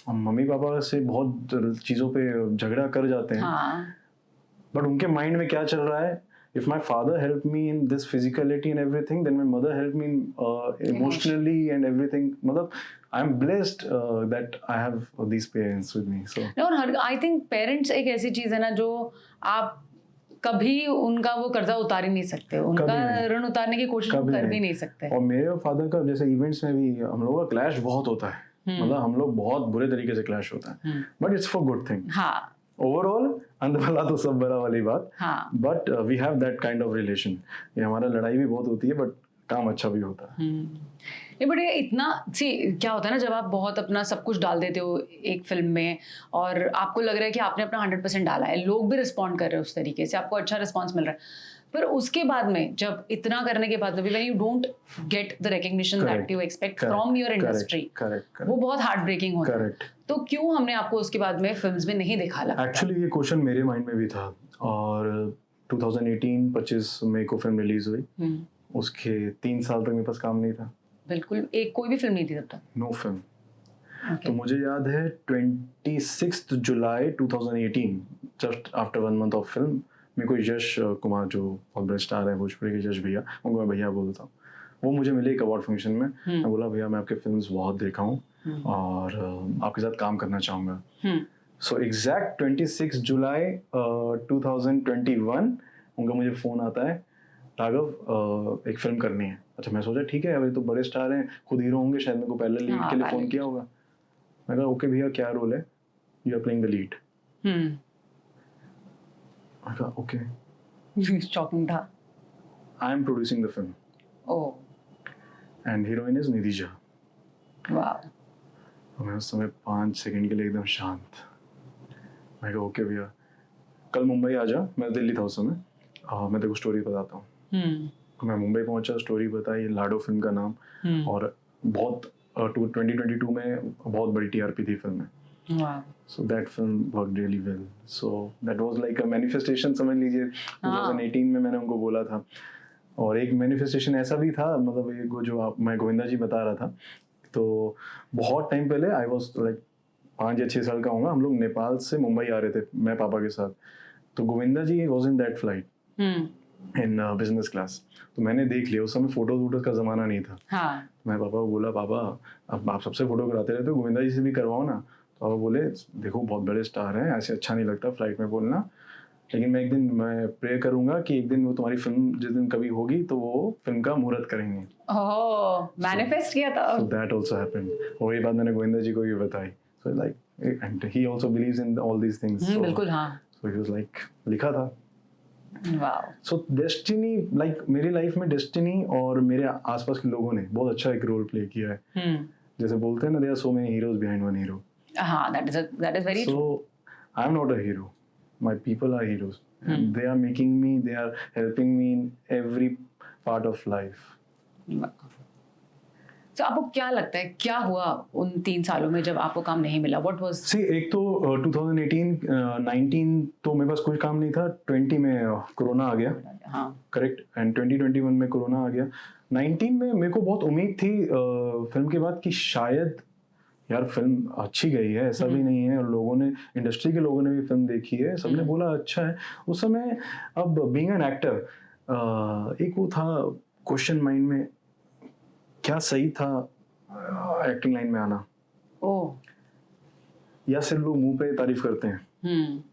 मम्मी पापा से बहुत चीज़ों पे झगड़ा कर जाते हैं, बट उनके माइंड में क्या चल रहा है, if my father helped me in this physicality and everything, then my mother helped me emotionally and everything. मतलब I'm blessed that I have these parents with me. So no, I think parents एक ऐसी चीज है ना जो आप कभी उनका वो कर्जा उतार ही नहीं सकते, उनका ऋण उतारने की कोशिश कर भी नहीं सकते। और मेरे फादर का जैसे इवेंट्स में भी हम लोगों का क्लैश बहुत होता है, मतलब हम लोग बहुत बुरे तरीके से क्लैश होता है, but it's for good thing. हाँ, ओवरऑल अंदर तो सब बड़ा वाली बात, but we have that kind of relation. ये हमारा लड़ाई भी बहुत होती है, बट काम अच्छा भी होता है। नहीं, बट ये इतना क्या होता है ना, जब आप बहुत अपना सब कुछ डाल देते हो एक फिल्म में और आपको लग रहा है कि आपने अपना 100% डाला है, लोग भी रिस्पॉन्ड कर रहे हैं उस तरीके से, आपको अच्छा रिस्पॉन्स मिल रहा है, पर उसके बाद में जब इतना करने के बाद में when you don't get the recognition that you expect from your industry, वो बहुत हार्ट ब्रेकिंग होता है। तो क्यों हमने आपको उसके बाद में फिल्म्स में नहीं दिखा लगता? एक्चुअली ये क्वेश्चन मेरे माइंड में भी था, और 2018-25 में को फिल्म रिलीज हुई, उसके 3 साल तक मेरे पास काम नहीं था, बिल्कुल एक कोई भी फिल्म नहीं थी तब तक, नो फिल्म। तो मुझे याद है 26 जुलाई 2018, just after 1 month of film, मेरे को यश कुमार जो बहुत बड़े स्टार है भोजपुरी के, यश भैया, उनको मैं भैया बोलता हूँ, वो मुझे मिले एक अवार्ड फंक्शन में। मैं बोला भैया मैं आपके फिल्म्स बहुत देखा हूँ और आपके साथ काम करना चाहूँगा। सो एग्जैक्ट 26 जुलाई 2021 उनका मुझे फ़ोन आता है, राघव एक फिल्म करनी है। अच्छा, मैं सोचा ठीक है, अभी तो बड़े स्टार हैं, खुद हीरो होंगे शायद, मेरे को पहले लीड के लिए फ़ोन किया होगा। मैं कहा ओके भैया क्या रोल है, you are playing the lead. मैं कहा ओके, शॉकिंग था। I am producing the film, oh and heroine is Nidhi Jha. वाह। मैं उस समय 5 सेकंड के लिए एकदम शांत। मैं कहा ओके भैया, कल मुंबई आ जा, मैं दिल्ली था उस समय, मैं तेरे को स्टोरी बताता हूँ। मैं मुंबई पहुंचा, स्टोरी बताई, लाडो फिल्म का नाम, और बहुत 2022 में बहुत बड़ी टीआरपी थी फिल्म में। So that film worked really well. So that was like a manifestation, समझ लीजिए। 2018 में मैंने उनको बोला था, और एक मैनिफेस्टेशन ऐसा भी था, मतलब एक वो जो मैं गोविंदा जी बता रहा था, तो बहुत टाइम पहले आई वॉज लाइक 5 या 6 साल का होगा, हम लोग नेपाल से मुंबई आ रहे थे मैं पापा के साथ, तो Govinda ji was in that flight in business class. तो मैंने देख लिया, उस समय फोटोज का जमाना नहीं था। मैं पापा को बोला, पापा अब आप सबसे फोटो कराते रहते हो, गोविंदा जी से भी करवाओ ना। तो पापा बोले देखो बहुत बड़े स्टार हैं, ऐसे अच्छा नहीं लगता फ्लाइट में बोलना, लेकिन मैं एक दिन मैं प्रे करूंगा कि एक दिन वो तुम्हारी फिल्म जिस दिन कभी होगी तो वो फिल्म का मुहूर्त करेंगे। मैनिफेस्ट किया था। So that also happened। और ये बात मैंने गोविंदा जी को ये बताई। So like and he also believes in all these things। बिल्कुल हाँ। So he was like लिखा था। Wow। So destiny, like मेरी लाइफ में डेस्टिनी और मेरे आसपास के लोगों ने बहुत अच्छा एक रोल प्ले किया है। जैसे बोलते हैं ना, there are so many heroes behind one hero। हाँ, that is very true। So I'm not a hero, my people are heroes, and they are making me, they are helping me in every part of life। तो आपको क्या लगता है क्या हुआ उन 3 सालों में जब आपको काम नहीं मिला? What was? See, एक तो 2018-19 तो मेरे पास कोई काम नहीं था, 20 में कोरोना आ गया, हाँ करेक्ट, एंड 2021 में कोरोना आ गया। 19 में मेरे को बहुत उम्मीद थी फिल्म के बाद कि शायद यार फिल्म अच्छी गई है, ऐसा भी नहीं है, और लोगों ने, इंडस्ट्री के लोगों ने भी फिल्म देखी है, सबने बोला अच्छा है। उस समय अब बीइंग एन एक्टर एक वो था क्वेश्चन माइंड में, क्या सही था एक्टिंग लाइन में आना, या सिर्फ लोग मुंह पे तारीफ करते हैं,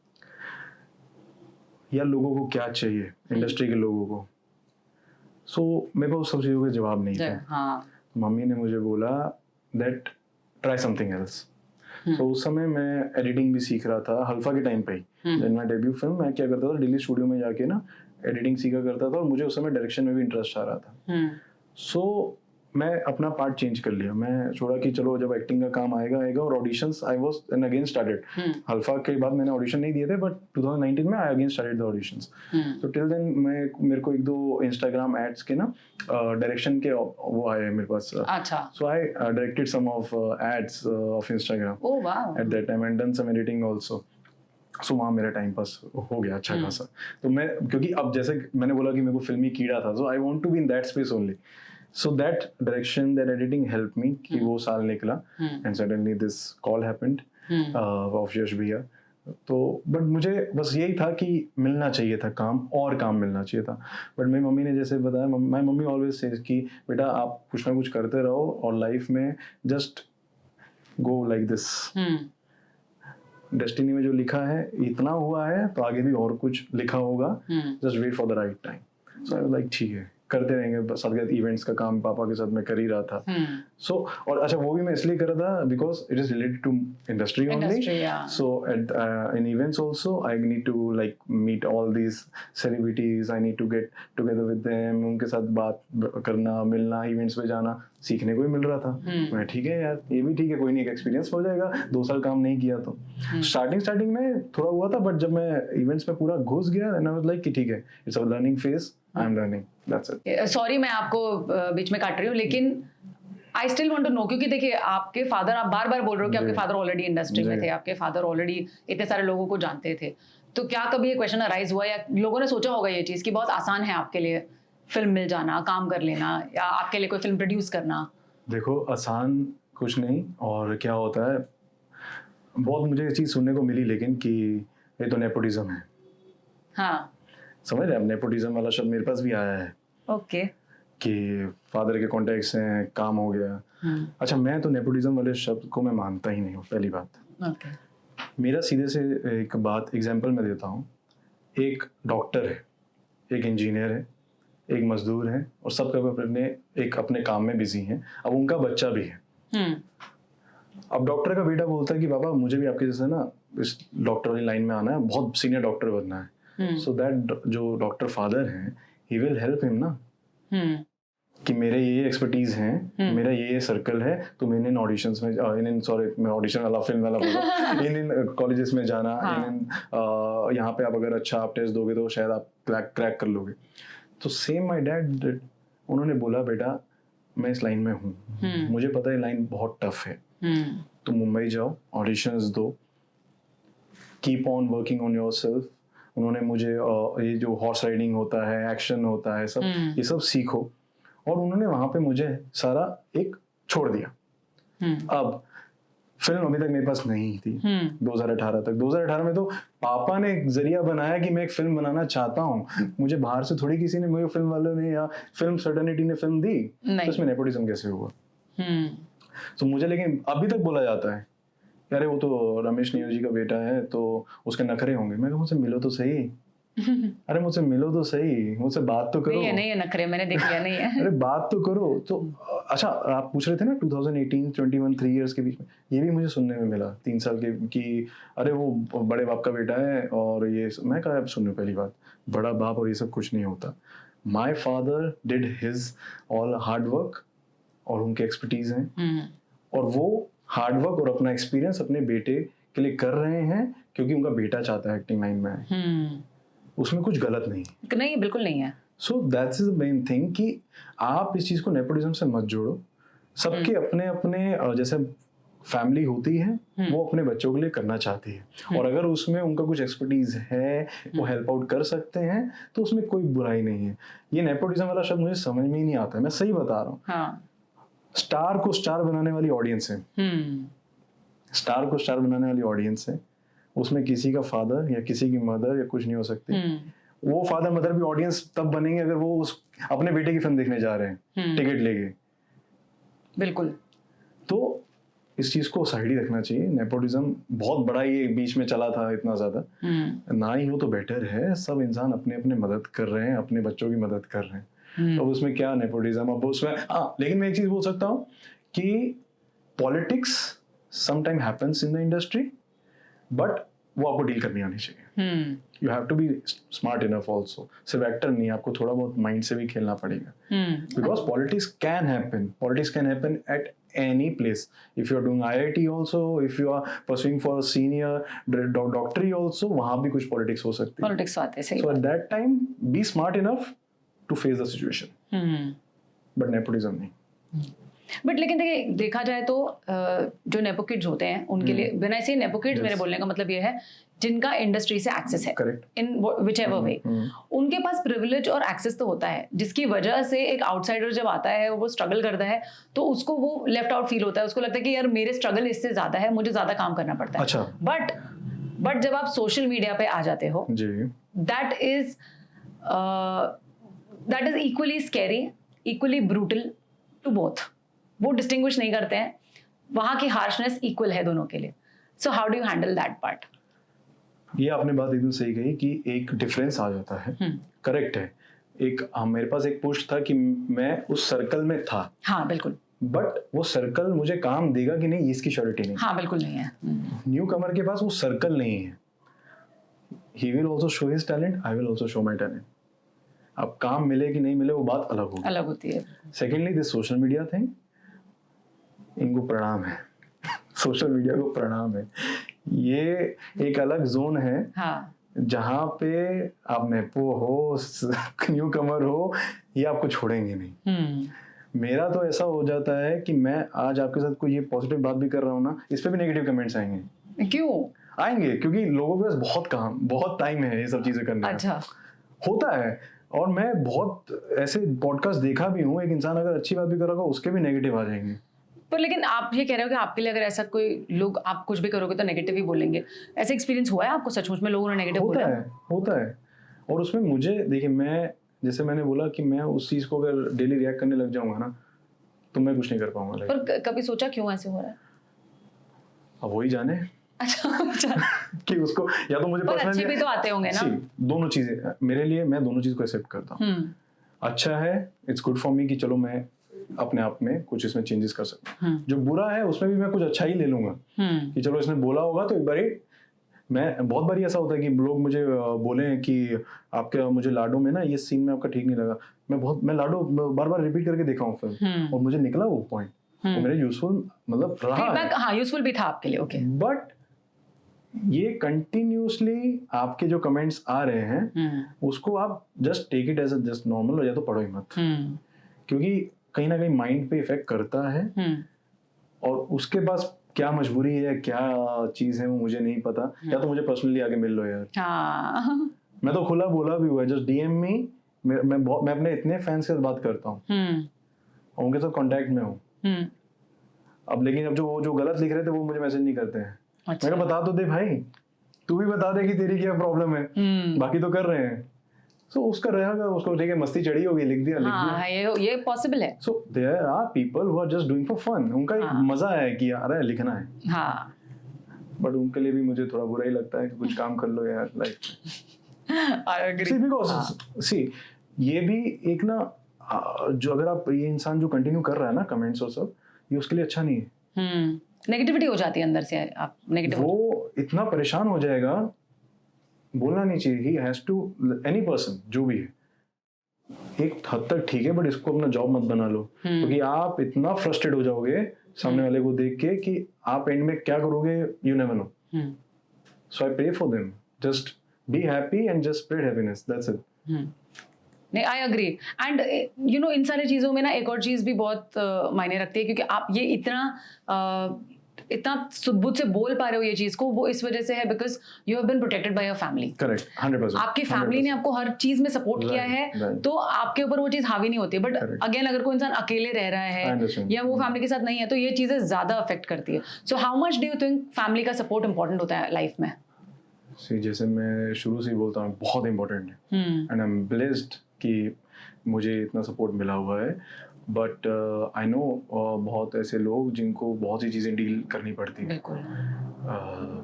या लोगों को क्या चाहिए, इंडस्ट्री के लोगों को। सो मेरे को सब चीज़ों का जवाब नहीं था। मम्मी ने मुझे बोला दैट ट्राई समथिंग एल्स। तो उस समय मैं एडिटिंग भी सीख रहा था, हल्फा के टाइम पे ही, जब मैं डेब्यू फिल्म, मैं क्या करता था दिल्ली स्टूडियो में जाके ना एडिटिंग सीखा करता था, और मुझे उस समय डायरेक्शन में भी इंटरेस्ट आ रहा था। सो मैं अपना पार्ट चेंज कर लिया, मैं छोड़ा कि चलो जब एक्टिंग का काम आएगा, और auditions I was and again started. Alpha के बाद मैंने ऑडिशन नहीं दिए थे, बट 2019 में I again started the auditions. तो टिल देन मेरे को 1-2 इंस्टाग्राम एड्स के ना डायरेक्शन के वो आए मेरे पास। अच्छा। So I directed some of ads of Instagram at that time and done some editing also. So वहाँ मेरा टाइम पास हो गया अच्छा खासा। तो मैं, क्योंकि अब जैसे मैंने बोला कि मेरे को फिल्मी कीड़ा था, so I want to be in that space only. So that direction, that editing helped me कि वो साल निकला, and suddenly this call happened of यश भैया। तो बट मुझे बस यही था कि मिलना चाहिए था काम, और काम मिलना चाहिए था। बट मेरी मम्मी ने जैसे बताया, माय मम्मी ऑलवेज सेज कि बेटा आप कुछ ना कुछ करते रहो, और लाइफ में just go like this. Destiny में जो लिखा है इतना हुआ है, तो आगे भी और कुछ लिखा होगा, just wait for the right time. So I was like ठीक है करते रहेंगे, साथ के इवेंट्स का काम पापा के साथ मैं कर ही रहा था। सो और अच्छा वो भी मैं इसलिए कर रहा था because it is related to industry only. So in events also I need to like meet all these celebrities, I need to get together with them, उनके साथ बात करना, मिलना, इवेंट्स पे जाना, सीखने को ही मिल रहा था। मैं ठीक है यार, ये भी ठीक है, कोई नहीं, एक एक्सपीरियंस हो जाएगा, 2 साल काम नहीं किया तो। स्टार्टिंग में थोड़ा हुआ था, बट जब मैं इवेंट्स में पूरा घुस गया एंड आई वाज लाइक कि ठीक है, it's a learning phase, I am learning, that's it. Sorry मैं आपको बीच में काट रही हूँ, लेकिन I still want to know, क्योंकि देखिए आपके फादर, आप बार बार बोल रहे हो कि आपके फादर ऑलरेडी इंडस्ट्री में थे, आपके फादर ऑलरेडी इतने सारे लोगों को जानते थे, तो क्या कभी ये क्वेश्चन अराइज हुआ या लोगों ने सोचा होगा ये चीज़ कि बहुत आसान है आपके लिए फिल्म मिल जाना, काम कर लेना, या आपके लिए कोई फिल्म प्रोड्यूस करना? देखो आसान कुछ नहीं, और क्या होता है, बहुत मुझे ये चीज़ सुनने को मिली लेकिन कि ये तो नेपोटिज्म है। हाँ, समझ रहे हैं, नेपोटिज्म वाला शब्द मेरे पास भी आया है। ओके। कि फादर के कॉन्टेक्ट्स हैं, काम हो गया। अच्छा, मैं तो नेपोटिज्म वाले शब्द को मैं मानता ही नहीं हूँ, पहली बात। ओके। मेरा सीधे से एक बात एग्जांपल मैं देता हूँ। एक डॉक्टर है, एक इंजीनियर है, एक मजदूर है, और सब अपने काम में बिजी हैं। अब उनका बच्चा भी है। अब डॉक्टर का बेटा बोलता है कि पापा मुझे भी आपके जैसे ना इस डॉक्टर वाली लाइन में आना है, बहुत सीनियर डॉक्टर बनना है। सो दैट जो डॉक्टर फादर हैं, ही विल हेल्प हिम ना, कि मेरे ये एक्सपर्टीज हैं, मेरा ये सर्कल है, तुम इन ऑडिशंस में, मैं ऑडिशन वाला फिल्म वाला बोला, इन कॉलेजेस में जाना, यहाँ पे आप अगर अच्छा आप टेस्ट दोगे तो शायद आप क्रैक कर लोगे। तो सेम माय डैड, उन्होंने बोला बेटा मैं इस लाइन में हूँ, मुझे पता है लाइन बहुत टफ है, तुम मुंबई जाओ, ऑडिशंस दो, keep on working on yourself. उन्होंने मुझे ये जो हॉर्स राइडिंग होता है, एक्शन होता है, सब ये सब सीखो, और उन्होंने वहां पे मुझे सारा एक छोड़ दिया। अब फिल्म अभी तक मेरे पास नहीं थी 2018 तक। 2018 में तो पापा ने एक जरिया बनाया कि मैं एक फिल्म बनाना चाहता हूँ, मुझे बाहर से थोड़ी किसी ने, मुझे फिल्म वालों ने या फिल्म सर्टेनिटी ने फिल्म दी, तो इसमें नेपोटिज्म कैसे हुआ? तो मुझे लेकिन अभी तक बोला जाता है अरे वो तो रमेश नायर जी का बेटा है तो उसके नखरे होंगे। मैं कहूँ मुझसे मिलो तो सही, अरे मुझसे मिलो तो सही, मुझसे बात तो करो। नहीं है नखरे, मैंने देख लिया, नहीं है। अरे बात तो करो। तो अच्छा आप पूछ रहे थे ना 2018, 21, 3 इयर्स के बीच में, ये भी मुझे सुनने में मिला 3 साल के कि अरे वो बड़े बाप का बेटा है, और ये मैं कहा अब सुनो, पहली बात, बड़ा बाप और ये सब कुछ नहीं होता। My father did his all hard work, और उनके एक्सपर्टीज हैं, और वो हार्ड वर्क और अपना एक्सपीरियंस अपने बेटे के लिए कर रहे हैं क्योंकि उनका बेटा चाहता है एक्टिंग लाइन में आए। उसमें कुछ गलत नहीं, बिल्कुल नहीं है। So that's the main thing कि आप इस चीज को नेपोटिज्म से मत जोड़ो। सबके अपने अपने जैसे फैमिली होती है, वो अपने बच्चों के लिए करना चाहती है, और अगर उसमें उनका कुछ एक्सपर्टीज है, वो हेल्प आउट कर सकते हैं, तो उसमें कोई बुराई नहीं है। ये नेपोटिज्म वाला शब्द मुझे समझ में ही नहीं आता है, मैं सही बता रहा हूँ। हाँ। स्टार को स्टार बनाने वाली ऑडियंस है, स्टार को स्टार बनाने वाली ऑडियंस है, उसमें किसी का फादर या किसी की मदर या कुछ नहीं हो सकती। वो फादर मदर भी ऑडियंस तब बनेंगे अगर वो उस अपने बेटे की फिल्म देखने जा रहे हैं टिकट लेके। बिल्कुल। तो इस चीज को साइड ही रखना चाहिए। नेपोटिज्म बहुत बड़ा ये बीच में चला था इतना ज्यादा, ना ही हो तो बेटर है। सब इंसान अपने अपने मदद कर रहे हैं, अपने बच्चों की मदद कर रहे हैं, तो उसमें क्या नेपोटिज्म? अब उसमें लेकिन मैं एक चीज बोल सकता हूँ कि politics sometime happens in the industry, but वो आपको डील करनी आनी चाहिए। You have to be smart enough also. सिर्फ एक्टर नहीं, आपको थोड़ा बहुत माइंड से भी खेलना पड़ेगा, because politics can happen at any place. If you are doing IIT also, if you are pursuing for senior doctorate also, वहाँ भी कुछ politics हो सकती है। Politics आते हैं, सही। So at that time, be smart enough to face the situation. But nepotism नहीं। बट लेकिन देखिए, देखा जाए तो जो नेपो किड्स होते हैं उनके लिए, बिना ऐसे नेपो किड्स, मेरे बोलने का मतलब ये है जिनका इंडस्ट्री से एक्सेस है, इन विच एवर वे, उनके पास प्रिविलेज और एक्सेस तो होता है, जिसकी वजह से एक आउटसाइडर जब आता है, वो स्ट्रगल करता है, तो उसको वो लेफ्ट आउट फील होता है। उसको लगता है कि यार मेरे स्ट्रगल इससे ज्यादा है, मुझे ज्यादा काम करना पड़ता है। अच्छा। बट जब आप सोशल मीडिया पे आ जाते हो, that is equally scary, equally brutal to both. वो डिस्टिंग्विश नहीं करते हैं, वहां की हार्शनेस इक्वल है दोनों के लिए। So how do you handle that part? ये आपने बात एकदम सही कही कि एक डिफरेंस आ जाता है, करेक्ट है, मेरे पास एक पुश था कि मैं उस सर्कल में था। हाँ बिल्कुल। बट वो सर्कल मुझे काम देगा कि नहीं, इसकी श्योरिटी नहीं। हाँ बिल्कुल नहीं है। न्यू कमर के पास वो सर्कल नहीं है। He will also show his talent, I will also show my talent. अब काम मिले कि नहीं मिले वो बात अलग होती है। Secondly this social media thing, इनको प्रणाम है। सोशल मीडिया को प्रणाम है। ये एक अलग जोन है। हाँ। जहाँ पे आप नेपो हो, न्यू कमर हो, ये आपको छोड़ेंगे नहीं। मेरा तो ऐसा हो जाता है कि मैं आज आपके साथ कोई ये पॉजिटिव बात भी कर रहा हूँ ना, इस पे भी नेगेटिव कमेंट्स आएंगे। क्यों आएंगे? क्योंकि लोगों के पास बहुत काम, बहुत टाइम है ये सब चीजें करने का। अच्छा। होता है। और मैं बहुत ऐसे पॉडकास्ट देखा भी हूँ, एक इंसान अगर अच्छी बात भी कर रहा होगा उसके भी नेगेटिव आ जाएंगे। पर लेकिन आप ये कह रहे हो कि आपके लिए अगर ऐसा कोई लोग, आप कुछ भी करोगे तो नेगेटिव ही बोलेंगे, ऐसा एक्सपीरियंस हुआ है आपको सचमुच में लोगों ने नेगेटिव बोला? होता है। और उसमें मुझे देखिए, मैं जैसे मैंने बोला कि मैं उस चीज को अगर डेली रिएक्ट करने लग जाऊंगा ना तो मैं कुछ नहीं कर पाऊंगा। पर कभी सोचा क्यों ऐसे हो रहा है? अब वही जाने। अच्छा। कि उसको या तो मुझे पर्सनली अच्छे भी तो आते होंगे ना। दोनों चीजें मेरे लिए, मैं दोनों चीज को एक्सेप्ट करता हूँ। अच्छा है, इट्स गुड फॉर मी कि चलो मैं अपने आप में कुछ इसमें चेंजेस कर सकता हूँ। जो बुरा है उसमें भी मैं कुछ अच्छा ही ले लूंगा कि चलो इसने बोला होगा तो एक बार मैं, बहुत बारी ऐसा होता है कि लोग मुझे बोले कि आपके मुझे लाडो में ना ये सीन में आपका ठीक नहीं लगा। मैं लाडो बार बार रिपीट करके देखा हूँ फिल्म और मुझे निकला वो पॉइंट, वो मेरे यूजफुल मतलब रहा। हाँ यूजफुल भी था आपके लिए। ओके। बट ये कंटिन्यूसली आपके जो कमेंट्स आ रहे हैं उसको आप just take it as just normal, हो जाए तो पढ़ो ही मत। क्योंकि कहीं ना कहीं माइंड पे इफेक्ट करता है। और उसके पास क्या मजबूरी है, क्या चीज है वो मुझे नहीं पता। या तो मुझे पर्सनली आके मिल लो यार। मैं तो खुला बोला भी हुआ है, जस्ट डीएम मी। मैं अपने इतने फैंस के साथ बात करता हूँ, उनके साथ कांटेक्ट में हूँ। अब लेकिन अब जो गलत लिख रहे थे वो मुझे मैसेज नहीं करते हैं। अच्छा। मैंने बता तो दे भाई, तू भी बता दे कि तेरी क्या प्रॉब्लम है। बाकी तो कर रहे हैं। So, उसका रहेगा, उसको ठीक है, मस्ती चढ़ी होगी, लिख दिया। ये पॉसिबल है। So there are people who are just doing for fun. उनका एक मजा है कि यार है लिखना है। हाँ। बट उनके लिए भी मुझे थोड़ा बुरा ही लगता है कि कुछ काम कर लो यार लाइफ में। I agree. See, because see, ये भी एक ना, जो अगर आप ये इंसान जो कंटिन्यू कर रहा है ना कमेंट्स और सब, ये उसके लिए अच्छा नहीं है। नेगेटिविटी हो जाती है अंदर से। आप नेगेटिव, वो इतना परेशान हो जाएगा, बोलना नहीं चाहिए। He has to, any person जो भी है, एक हद तक ठीक है, बट इसको अपना जॉब मत बना लो। क्योंकि आप इतना फ्रस्ट्रेट हो जाओगे सामने वाले को देख के कि आप एंड में क्या करोगे, you never know. So I pray for them, just be happy and just spread happiness, that's it. नहीं, I agree. And you know इन सारी चीज़ों में ना एक और चीज़ भी बहुत मायने रखती है, क्योंकि आप ये इतना सुदबुद से बोल पा रहे हो ये चीज को, वो इस वजह से है because you have been protected by your family. Correct, 100%। आपकी फैमिली ने आपको हर चीज में सपोर्ट किया है, तो आपके ऊपर वो चीज हावी नहीं होती है। बट अगेन अगर कोई इंसान अकेले रह रहा है या वो फैमिली के साथ नहीं है, तो ये चीजें ज्यादा अफेक्ट करती है। So how much do you think family का सपोर्ट इंपॉर्टेंट होता है लाइफ में? जैसे मैं शुरू से ही बोलता हूँ, बहुत इंपॉर्टेंट है एंड आई एम ब्लेस्ड कि मुझे इतना सपोर्ट मिला हुआ है। बट आई नो बहुत ऐसे लोग जिनको बहुत सी चीज़ें डील करनी पड़ती हैं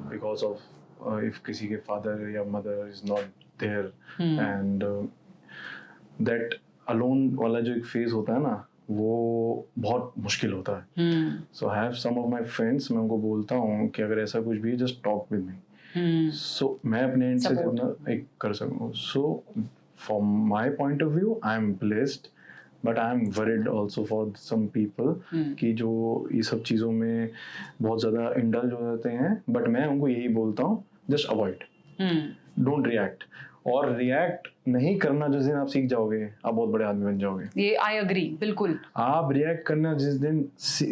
बिकॉज ऑफ इफ किसी के फादर या mother is not there, and that alone वाला जो एक फेज होता है ना, वो बहुत मुश्किल होता है। So I have some of my friends, मैं उनको बोलता हूँ कि अगर ऐसा कुछ भी है just talk with me, so मैं अपने एंड से जितना एक कर सकूँ। So from my point of view I am blessed, but I am worried also for some people कि जो ये सब चीज़ों में बहुत ज़्यादा इंडल्ज हो जाते हैं। बट मैं उनको यही बोलता हूँ, जस्ट अवॉइड, डोंट रिएक्ट। और रिएक्ट नहीं करना जिस दिन आप सीख जाओगे, आप बहुत बड़े आदमी बन जाओगे। ये आई एग्री, बिल्कुल। आप रिएक्ट करना जिस दिन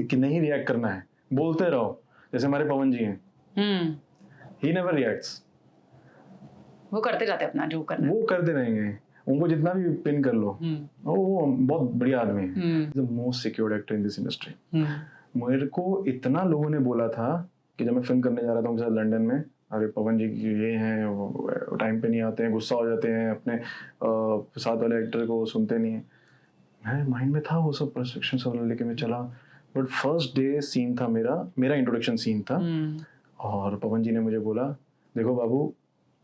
कि नहीं रिएक्ट करना है, बोलते रहो। जैसे हमारे पवन जी हैं, ही नेवर रिएक्ट्स, वो करते जाते अपना जो करना, वो करते रहेंगे। उनको जितना भी पिन कर लो, वो बहुत बढ़िया आदमी है, the most secured actor in this industry. मेरे को इतना लोगों ने बोला था कि जब मैं फिल्म करने जा रहा था उनके साथ लंदन में, अरे पवन जी ये हैं, टाइम पे नहीं आते हैं, गुस्सा हो जाते हैं, अपने साथ वाले एक्टर को सुनते नहीं है। मैं माइंड में था वो सब परसेप्शन सब लेके मैं चला। बट फर्स्ट डे सीन था मेरा इंट्रोडक्शन सीन था, और पवन जी ने मुझे बोला, देखो बाबू,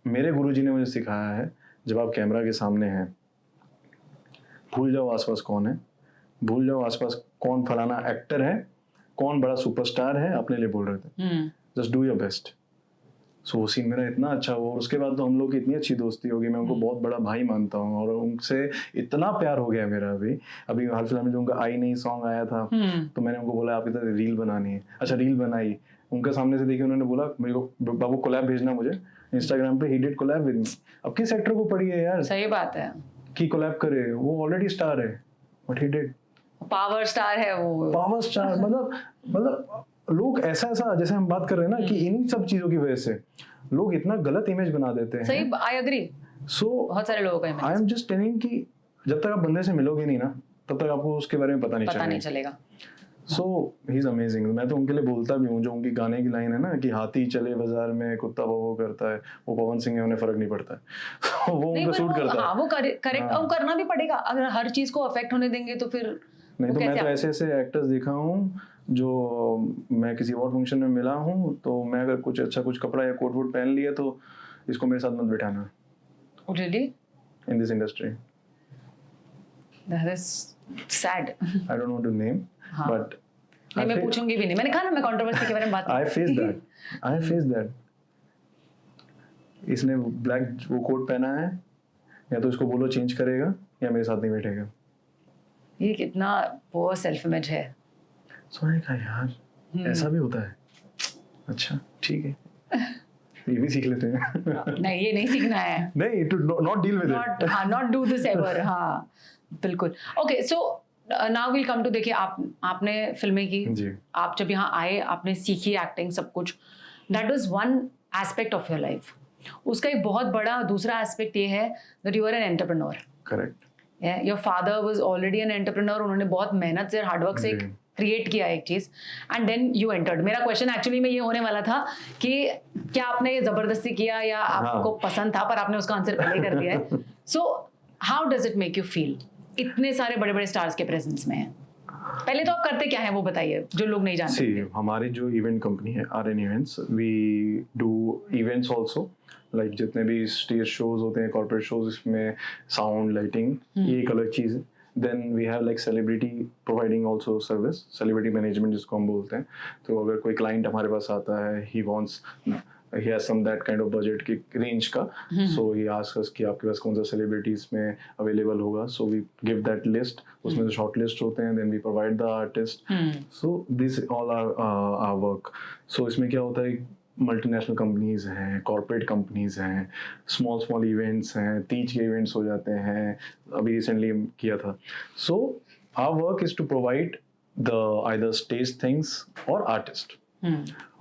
मेरे गुरुजी ने मुझे सिखाया है जब आप कैमरा के सामने हैं भूल जाओ आसपास कौन है, भूल जाओ आसपास कौन फलाना एक्टर है, कौन बड़ा सुपरस्टार है, अपने लिए बोल रहे थे, जस्ट डू योर बेस्ट। सो वो सीन मेरा इतना अच्छा हुआ और उसके बाद तो हम लोग की इतनी अच्छी दोस्ती होगी, मैं उनको बहुत बड़ा भाई मानता हूँ और उनसे इतना प्यार हो गया मेरा। अभी हाल फिलहाल में जो उनका आई नहीं सॉन्ग आया था, तो मैंने उनको बोला आपकी तरह रील बनानी है। अच्छा, रील बनाई, उनके सामने से देखी, उन्होंने बोला मेरे को बाबू कोलैब भेजना मुझे इंस्टाग्राम पे, he did collab with me. अब किस एक्टर को पड़ी है यार, सही बात है, कि कोलैब करे, वो ऑलरेडी स्टार है, but he did, power star है वो, पावर स्टार। मतलब लोग ऐसा जैसे हम बात कर रहे हैं ना कि इन्हीं सब चीजों की वजह से लोग इतना गलत इमेज बना देते हैं। सही, आई एग्री। सो बहुत सारे लोगों का image, I am just telling कि जब तक आप बंदे से मिलोगे नहीं ना, तब तक आपको उसके बारे में पता नहीं चलेगा। सो ही इज अमेजिंग। मैं तो उनके लिए बोलता भी हूँ, जो उनकी गाने की लाइन है ना कि हाथी चले बाजार में कुत्ता वो करता है, वो पवन सिंह है, उन्हें फर्क नहीं पड़ता है। वो उनको सूट करता है। वो करेक्ट, और करना भी पड़ेगा। अगर हर चीज को अफेक्ट होने देंगे तो फिर नहीं। तो मैं तो ऐसे एक्टर्स देखा हूँ जो मैं किसी और फंक्शन में मिला हूँ, तो मैं अगर कुछ कपड़ा या कोट वोट पहन लिया तो इसको मेरे साथ मत बिठाना। Really? In this industry. That is sad. I don't want to name, but नहीं, मैं पूछूंगी भी नहीं। मैंने कहा ना, मैं कंट्रोवर्सी के बारे में बात I faced that. इसने ब्लैक वो कोट पहना है, या तो इसको बोलो चेंज करेगा या मेरे साथ नहीं बैठेगा। ये कितना पोअर सेल्फ इमेज है। सो मैंने कहा यार ऐसा भी होता है। अच्छा ठीक है, ये भी सीख लेते हैं। नहीं, ये नहीं सीखना है। नहीं, to not deal with it. not do this ever. हाँ, बिल्कुल। Okay, so now we'll come to, देखिए आपने फिल्में की जी। आप जब यहाँ आए, आपने सीखी एक्टिंग, सब कुछ। That was one aspect of your life. उसका एक बहुत बड़ा दूसरा एस्पेक्ट ये है that you are an entrepreneur. Correct. Yeah, your father was already an entrepreneur. उन्होंने बहुत मेहनत से, हार्डवर्क से क्रिएट किया एक चीज, एंड देन यू एंटर्ड। मेरा क्वेश्चन एक्चुअली में ये होने वाला था कि क्या आपने ये जबरदस्ती किया या आपको पसंद था, पर आपने उसका आंसर पहले कर दिया है। So how does it make you feel इतने सारे बड़े बड़े स्टार्स के प्रेजेंस में है? पहले तो आप करते क्या है वो बताइए, जो लोग नहीं जानते। हमारी जो इवेंट कंपनी है RN events, we do events also, like जितने भी स्टेज शोज होते हैं, कॉर्पोरेट शोज, इसमें साउंड, लाइटिंग, ये एक अलग चीज़ है। Then we have like celebrity providing also service, celebrity management जिसको हम बोलते हैं। तो अगर कोई client हमारे पास आता है, he has some that kind of budget की range का, so he asks us कि आपके पास कौन सा celebrity इसमें available होगा, so we give that list, उसमें जो short list होते हैं, then we provide the artist, so this all our work। so इसमें क्या होता है, मल्टीनेशनल कंपनीज हैं, कॉर्पोरेट कंपनीज हैं, स्मॉल इवेंट्स हैं, तीज के इवेंट्स हो जाते हैं, अभी रिसेंटली किया था। So our work is to provide the either stage things और आर्टिस्ट।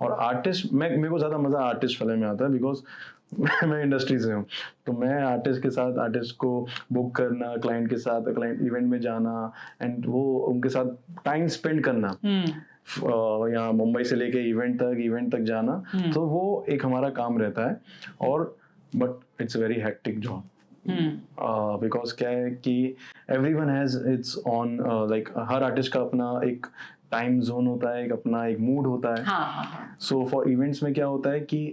और आर्टिस्ट मेरे को ज़्यादा मज़ा आर्टिस्ट वाले में आता है, बिकॉज मैं इंडस्ट्री से हूँ, तो मैं आर्टिस्ट के साथ, आर्टिस्ट को बुक करना, क्लाइंट के साथ, क्लाइंट इवेंट में जाना, एंड वो उनके साथ टाइम स्पेंड करना, यहाँ मुंबई से लेके इवेंट तक जाना, तो वो एक हमारा काम रहता है। और but it's a very hectic job, because क्या है कि everyone has its on, like her artist का अपना एक टाइम जोन होता है, एक अपना एक मूड होता है। सो फॉर इवेंट्स में क्या होता है कि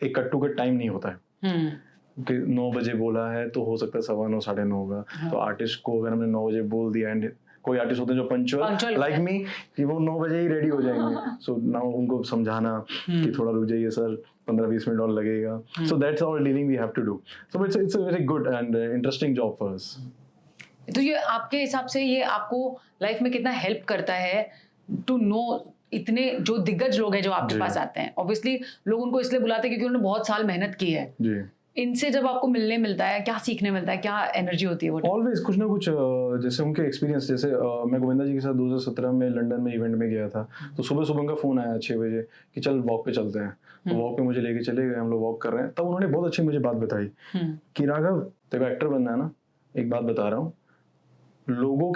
एक कट टू कट टाइम नहीं होता है कि 9 बजे बोला है तो हो सकता है 9:15 9:30 होगा। तो आर्टिस्ट को अगर हमने 9 बजे बोल दिया, एंड कोई आर्टिस्ट होते हैं जो पंक्चुअल लाइक मी, कि वो 9 बजे ही रेडी हो जाएंगे, सो नाउ उनको समझाना कि थोड़ा रुक जाइए सर, 15-20 मिनट और लगेगा। So that's all dealing we have to do. So it's a very good and interesting job for us. तो ये आपके हिसाब से ये आपको लाइफ में कितना हेल्प करता है टू नो, इतने जो दिग्गज लोग हैं जो आपके पास आते हैं, ऑब्वियसली लोग उनको इसलिए बुलाते हैं क्योंकि उन्होंने बहुत साल मेहनत की है जी। इनसे जब आपको मिलने मिलता है, क्या सीखने मिलता है, क्या एनर्जी होती है? वो ऑलवेज कुछ ना कुछ, जैसे उनके एक्सपीरियंस, जैसे मैं गोविंदा जी के साथ 2017 में लंदन में इवेंट में गया था, तो सुबह उनका फोन आया 6 बजे कि चल वॉक पे चलते हैं। तो वॉक पे मुझे लेके चले गए, हम लोग वॉक कर रहे हैं, तब उन्होंने बहुत अच्छी मुझे बात बताई कि राघव, तेरे को एक्टर बनना है ना, एक बात बता रहा हूँ, लोगों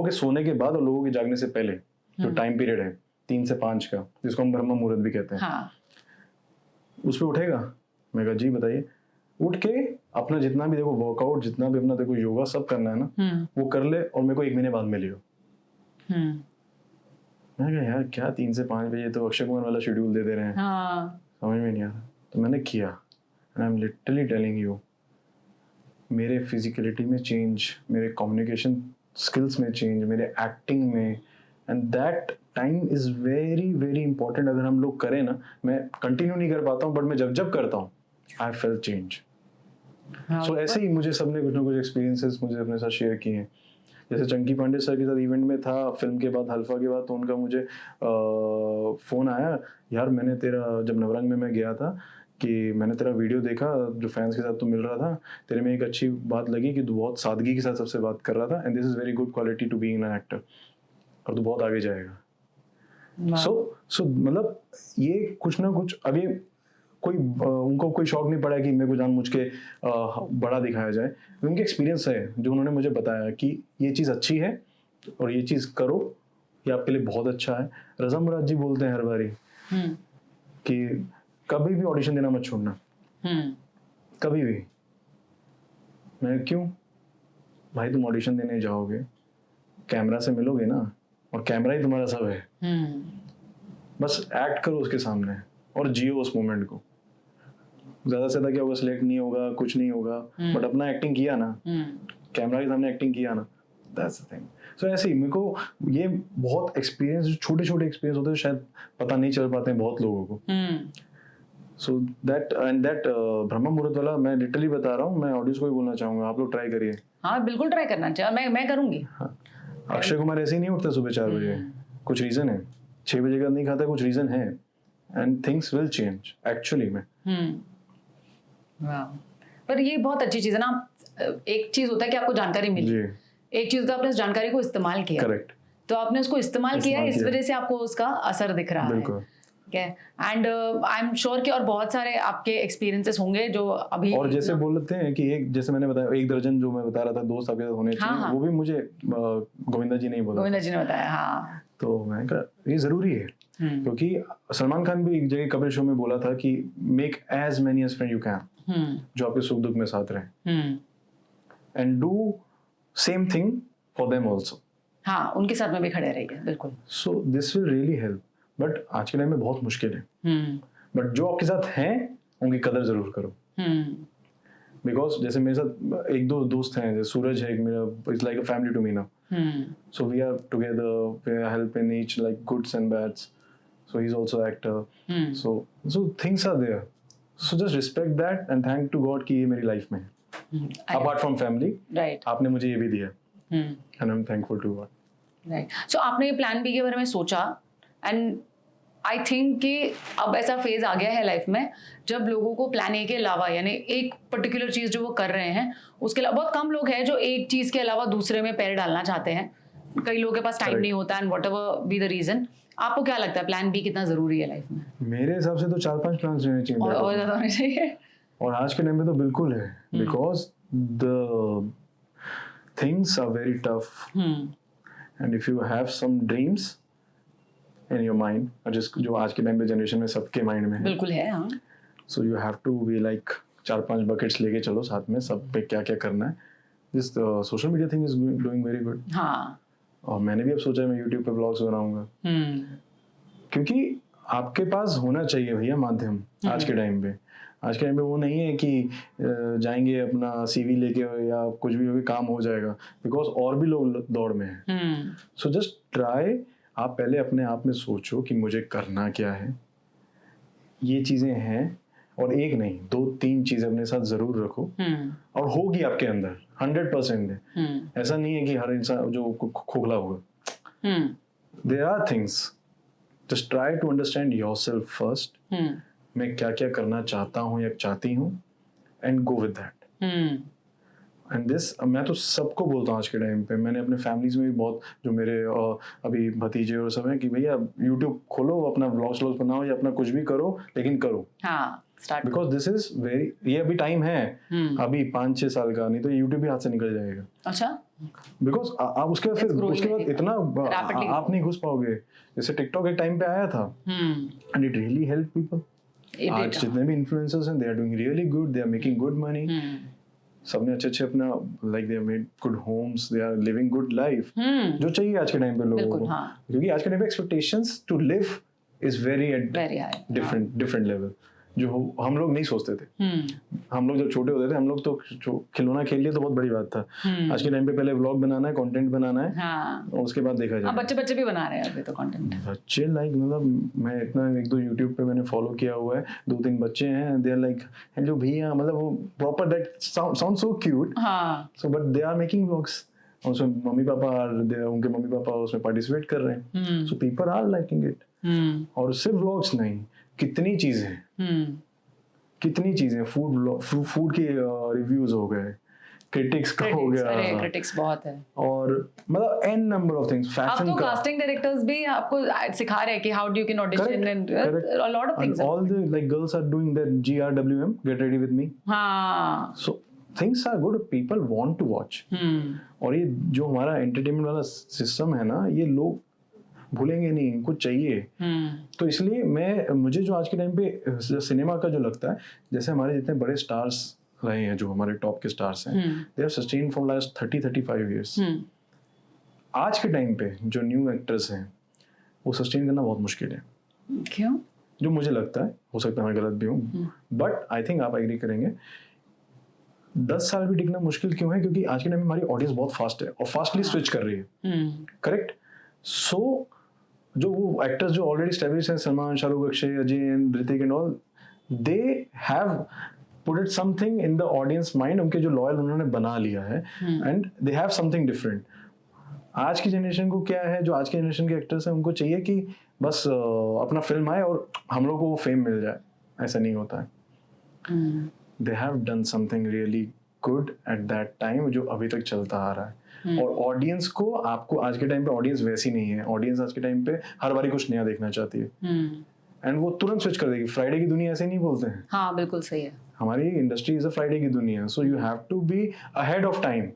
के सोने के बाद और लोगों के जागने से पहले जो टाइम पीरियड है 3 से 5 का, जिसको हम ब्रह्म मुहूर्त भी कहते हैं, उस पर उठेगा? मैं कहा जी बताइए। उठ के अपना जितना भी देखो वर्कआउट, जितना भी अपना देखो योगा सब करना है ना, वो कर ले और मेरे को 1 महीने बाद मिलियो। मैं कहा यार क्या 3 से 5 बजे, तो अक्षय कुमार वाला शेड्यूल दे रहे हैं, समझ में नहीं आ रहा। तो मैंने किया, and I am literally telling you, मेरे फिजिकलिटी में चेंज, मेरे कम्युनिकेशन स्किल्स में चेंज, मेरे एक्टिंग में, and that time is very very important. अगर हम लोग करें ना, मैं कंटिन्यू नहीं कर पाता हूँ बट मैं जब जब करता हूँ आई फेल चेंज. सो ऐसे ही मुझे सबने कुछ ना कुछ एक्सपीरियंसेस मुझे अपने साथ शेयर किए हैं. जैसे चंकी पांडे सर के साथ इवेंट में था फिल्म के बाद, हल्फा के बाद, तो उनका मुझे फ़ोन आया, यार मैंने तेरा, जब नवरंग में मैं गया था, कि मैंने तेरा वीडियो देखा जो फैंस के साथ तू मिल रहा था, तेरे में एक अच्छी बात लगी कि तू बहुत सादगी के साथ सबसे बात कर रहा था, and this is very good quality to be in an actor, और तू बहुत आगे जाएगा. सो मतलब ये कुछ ना कुछ, अभी कोई उनको कोई शौक नहीं पड़ा कि मेरे को जानबूझ के बड़ा दिखाया जाए. उनके एक्सपीरियंस है जो उन्होंने मुझे बताया कि ये चीज़ अच्छी है और ये चीज़ करो, ये आपके लिए बहुत अच्छा है. रज़ा मुराद जी बोलते हैं हर बारी कि कभी भी ऑडिशन देना मत छोड़ना, कभी भी. मैं क्यों भाई, तुम ऑडिशन देने जाओगे, कैमरा से मिलोगे ना, और कैमरा ही तुम्हारा सब है. बस एक्ट करो उसके सामने और जियो उस मोमेंट को. ज्यादा से ज्यादा क्या होगा, सिलेक्ट नहीं होगा, कुछ नहीं होगा, बट अपना एक्टिंग किया ना, कैमरा के सामने एक्टिंग किया ना, दैट्स द थिंग. सो ऐसे ही मेरे को ये बहुत एक्सपीरियंस, जो छोटे छोटे एक्सपीरियंस होते हैं शायद पता नहीं चल पाते हैं बहुत लोगों को. सो दैट एंड दैट ब्रह्म मुहूर्त वाला मैं लिटरली बता रहा हूँ, मैं ऑडियंस को भी बोलना चाहूंगा, आप लोग ट्राई करिए. हाँ बिल्कुल ट्राई करना चाहिए, मैं करूंगी. हाँ. अक्षय कुमार ऐसे ही नहीं उठता सुबह 4 बजे, कुछ रीजन है. 6 बजे का नहीं खाता, कुछ रीजन है, and things will change actually में. पर ये बहुत अच्छी चीज है ना. एक चीज होता है कि आपको जानकारी मिली, एक चीज होता है आपने उस जानकारी को इस्तेमाल किया. करेक्ट. तो आपने उसको इस्तेमाल किया, इस वजह से आपको उसका असर दिख रहा है. ठीक है. एंड आई एम श्योर कि और बहुत सारे आपके एक्सपीरियंसेस होंगे जो अभी, और जैसे बोलते हैं कि एक, जैसे मैंने बताया 1 दर्जन जो मैं बता रहा था दोस्त आपके साथ होने चाहिए, वो भी मुझे गोविंदा जी ने बोला. गोविंदा जी ने बताया. हाँ. तो मैं कहा ये जरूरी है, क्योंकि सलमान खान भी एक जगह कपिल शो में बोला था कि make as many as friend you can, जो आपके सुख दुख में साथ रहे, and do same thing for them also. हाँ, उनके साथ में भी खड़े रहिए. बिल्कुल. So this will really help. But आज के टाइम में बहुत मुश्किल है, बट जो आपके साथ हैं उनकी कदर जरूर करो. बिकॉज जैसे मेरे साथ 1-2 दोस्त हैं, जैसे सूरज है एक मेरा, it's like a family to me now. So we are together, we are helping each like goods and bads. So he's also actor. So things are there. So just respect that and thank to God कि ये मेरी life में है. Apart from family, right? आपने मुझे ये भी दिया. And I'm thankful to God. Right. So आपने प्लान बी के बारे में सोचा, and आई थिंक कि अब ऐसा फेज आ गया है लाइफ में जब लोगों को प्लान ए के अलावा, यानी एक पर्टिकुलर चीज जो वो कर रहे हैं उसके अलावा, बहुत कम लोग हैं जो एक चीज के अलावा दूसरे में पैर डालना चाहते हैं. कई लोगों के पास टाइम नहीं होता, and whatever be the reason. आपको क्या लगता है प्लान बी कितना जरूरी है लाइफ में? मेरे हिसाब से तो 4-5 प्लान रहने चाहिए, और ज्यादा होने चाहिए. और आज के टाइम में तो बिल्कुल है, because the things are very tough, and if you have some dreams in your mind, जो आज के टाइम पे जनरेशन में सबके माइंड में है. बिल्कुल है. हाँ. So you have to be like 4-5 buckets लेके चलो साथ में, सब पे क्या क्या करना है. This social media thing is doing very good. हाँ. और मैंने भी अब सोचा है मैं YouTube पे व्लॉग्स बनाऊंगा, क्योंकि आपके पास होना चाहिए भैया माध्यम. आज के टाइम पे, आज के टाइम पे वो नहीं है कि जाएंगे अपना CV लेके या कुछ भी होके काम हो जाएगा, बिकॉज और भी लोग दौड़ में हैं. So just try. आप पहले अपने आप में सोचो कि मुझे करना क्या है, ये चीजें हैं, और एक नहीं 2-3 चीजें अपने साथ जरूर रखो, और होगी आपके अंदर 100% है. ऐसा नहीं है कि हर इंसान जो खोखला होगा. There are things, just try to understand yourself first. मैं क्या क्या करना चाहता हूँ या चाहती हूँ, and go with that. And this मैं तो सबको बोलता हूँ आज के टाइम पे. मैंने अपने फैमिलीज में भी बहुत, जो मेरे अभी भतीजे और सब हैं, कि भैया YouTube खोलो, अपना व्लॉग्स बनाओ या अपना कुछ भी करो, लेकिन करो. हाँ, start. Because this is very, ये अभी टाइम है, अभी 5-6 साल का, नहीं तो YouTube भी हाथ से निकल जाएगा. अच्छा. बिकॉज आप उसके बाद इतना आप नहीं घुस पाओगे. जैसे टिकटॉक एक टाइम पे आया था, and it really help people. आज जितने भी इन्फ्लुएंसर्स हैं, they are doing really good, they are making good money. सबने अच्छे अपना, like they have made good homes, they are living good life, जो चाहिए आज के टाइम पे लोगों को. क्योंकि आज के टाइम पे expectations to live is very high, different level. जो हम लोग नहीं सोचते थे। हम लोग जब छोटे होते थे हम लोग तो खिलौना खेल लिए तो बहुत बड़ी बात था। आज के टाइम पे पहले व्लॉग बनाना है, कंटेंट बनाना है, और उसके बाद देखा जाए। बच्चे भी बना रहे हैं अभी तो कंटेंट। बच्चे लाइक मतलब मैं इतना 1-2 यूट्यूब पे मैंने फॉलो किया हुआ है, 2-3 बच्चे हैं, दे आर लाइक हेलो भैया, मतलब वो proper that sound so cute. So but they are making vlogs, उसमें उनके मम्मी पापा उसमें पार्टिसिपेट कर रहे हैं, so people are liking it. और सिर्फ व्लॉग्स नहीं, कितनी चीजें फूड के रिव्यूज हो गए, क्रिटिक्स का हो गया, क्रिटिक्स बहुत है, और मतलब n number of things, fashion का। अब तो कास्टिंग डायरेक्टर्स भी आपको सिखा रहे हैं कि how do you can audition and a lot of things, all the like girls are doing that GRWM, get ready with me, so things are good, people want to watch। और ये जो हमारा एंटरटेनमेंट वाला system है ना, ये लोग भूलेंगे नहीं, इनको चाहिए। तो इसलिए मुझे जो आज के टाइम पे सिनेमा का जो लगता है, जैसे हमारे जितने बड़े स्टार्स रहे हैं, जो हमारे टॉप के स्टार्स हैं, they have sustained from last 30-35 years. आज के टाइम पे जो न्यू एक्टर्स हैं वो सस्टेन करना बहुत मुश्किल है। क्यों? जो मुझे लगता है, हो सकता है मैं गलत भी हूँ, बट आई थिंक आप एग्री करेंगे, 10 साल भी टिकना मुश्किल क्यों है? क्योंकि आज के टाइम में हमारी ऑडियंस बहुत फास्ट है और फास्टली स्विच कर रही है। करेक्ट? सो जो वो एक्टर्स जो ऑलरेडी एस्टैब्लिश हैं, Salman, Shahrukh, Akshay, Ajay, Hrithik and all, they have put it something in the audience mind, उनके जो लॉयल उन्होंने बना लिया है, and they have something different. आज की जनरेशन को क्या है, जो आज की जनरेशन के एक्टर्स हैं, उनको चाहिए कि बस अपना फिल्म आए और हम लोग को वो फेम मिल जाए। ऐसा नहीं होता है। They have done something really good at that time, जो अभी तक चलता आ रहा है। और ऑडियंस को, आपको आज के टाइम पे ऑडियंस वैसी नहीं है। ऑडियंस आज के टाइम पे हर बारी कुछ नया देखना चाहती है, एंड वो तुरंत स्विच कर देगी। फ्राइडे की दुनिया ऐसे नहीं बोलते हैं। हाँ, बिल्कुल सही है। हमारी इंडस्ट्री इज अ फ्राइडे की दुनिया, so you have to be ahead of time.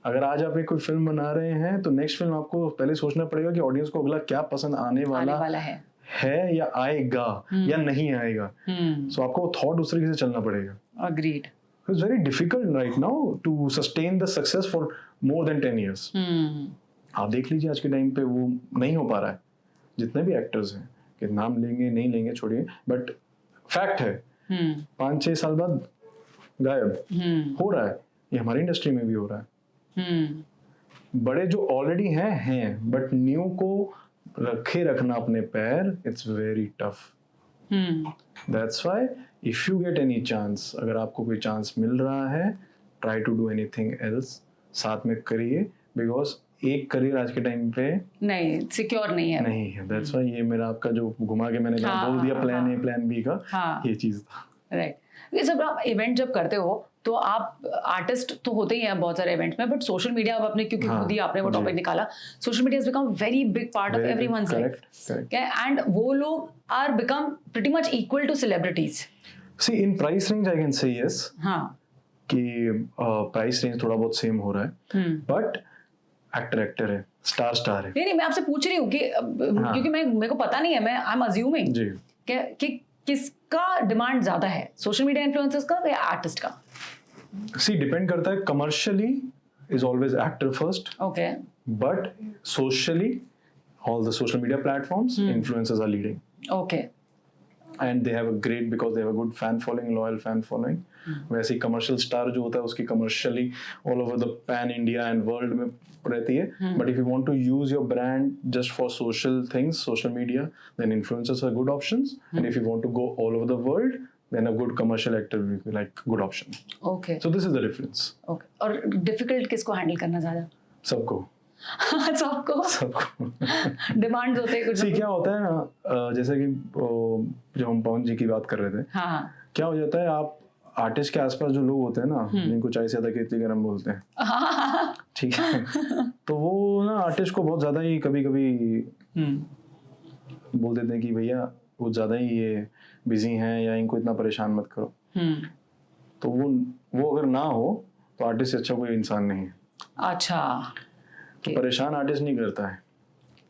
अगर आज आप एक कोई फिल्म बना रहे हैं, तो नेक्स्ट फिल्म आपको पहले सोचना पड़ेगा कि ऑडियंस को अगला क्या पसंद आने वाला है या आएगा या नहीं आएगा। सो आपको थॉट उस तरीके से चलना पड़ेगा। Agreed. It's very difficult right now to sustain the success for more than 10 years. आप देख लीजिए आज के टाइम पे वो नहीं हो पा रहा है। जितने भी एक्टर्स हैं, कि नाम लेंगे नहीं लेंगे छोड़िए, बट फैक्ट है 5-6 साल बाद गायब हो रहा है। ये हमारी इंडस्ट्री में भी हो रहा है। बड़े जो ऑलरेडी हैं, बट न्यू को रखना अपने पैर, it's very tough. That's why if you get any chance, अगर आपको कोई चांस मिल रहा है, try to do anything else, साथ में करिए, because एक करियर आज के टाइम पे नहीं सिक्योर नहीं है। That's why ये मेरा आपका जो घुमा के मैंने बोल दिया प्लान ए प्लान बी का, ये चीज था। राइट। ये सब आप इवेंट जब करते हो तो आप आर्टिस्ट तो होते ही हैं बहुत सारे इवेंट्स में, बट सोशल मीडिया अब आपने, क्योंकि खुद ही आपने वो टॉपिक निकाला, social media has become very big part of everyone's life, and वो लोग are become pretty much equal to celebrities. See in price range I can say yes, कि प्राइस रेंज थोड़ा बहुत सेम हो रहा है, बट एक्टर है, star है। नहीं, मैं आपसे पूछ रही हूँ कि क्योंकि मेरे को पता नहीं है, मैं आई एम अज्यूमिंग कि किसका डिमांड ज्यादा है, सोशल मीडिया इन्फ्लुएंसर्स का या आर्टिस्ट का? सी डिपेंड करता है। Commercially is always actor first, okay, but socially all the social media platforms, influencers are leading. Okay. And they have a great, because they have a good fan following, loyal fan following. वैसे ही commercial star जो होता है उसकी commercially all over the pan India and world में रहती है. But if you want to use your brand just for social things, social media, then influencers are good options. And if you want to go all over the world, then a good commercial actor will be like good option. Okay. So this is the difference. Okay. और difficult किसको handle करना ज़्यादा? सबको. सबको demands होते हैं कुछ। क्या होता है ना, जैसे कि जब हम पवन जी की बात कर रहे थे, क्या हो जाता है, आप आर्टिस्ट के आसपास जो लोग होते हैं ना, जिनको चाय से ज्यादा केतली गरम बोलते हैं, ठीक है, तो वो ना आर्टिस्ट को बहुत ज्यादा ही कभी कभी बोल देते हैं कि भैया वो ज्यादा ही ये बिजी हैं या इनको इतना परेशान मत करो। तो वो अगर ना हो तो आर्टिस्ट से अच्छा कोई इंसान नहीं है। अच्छा, तो परेशान आर्टिस्ट नहीं करता है,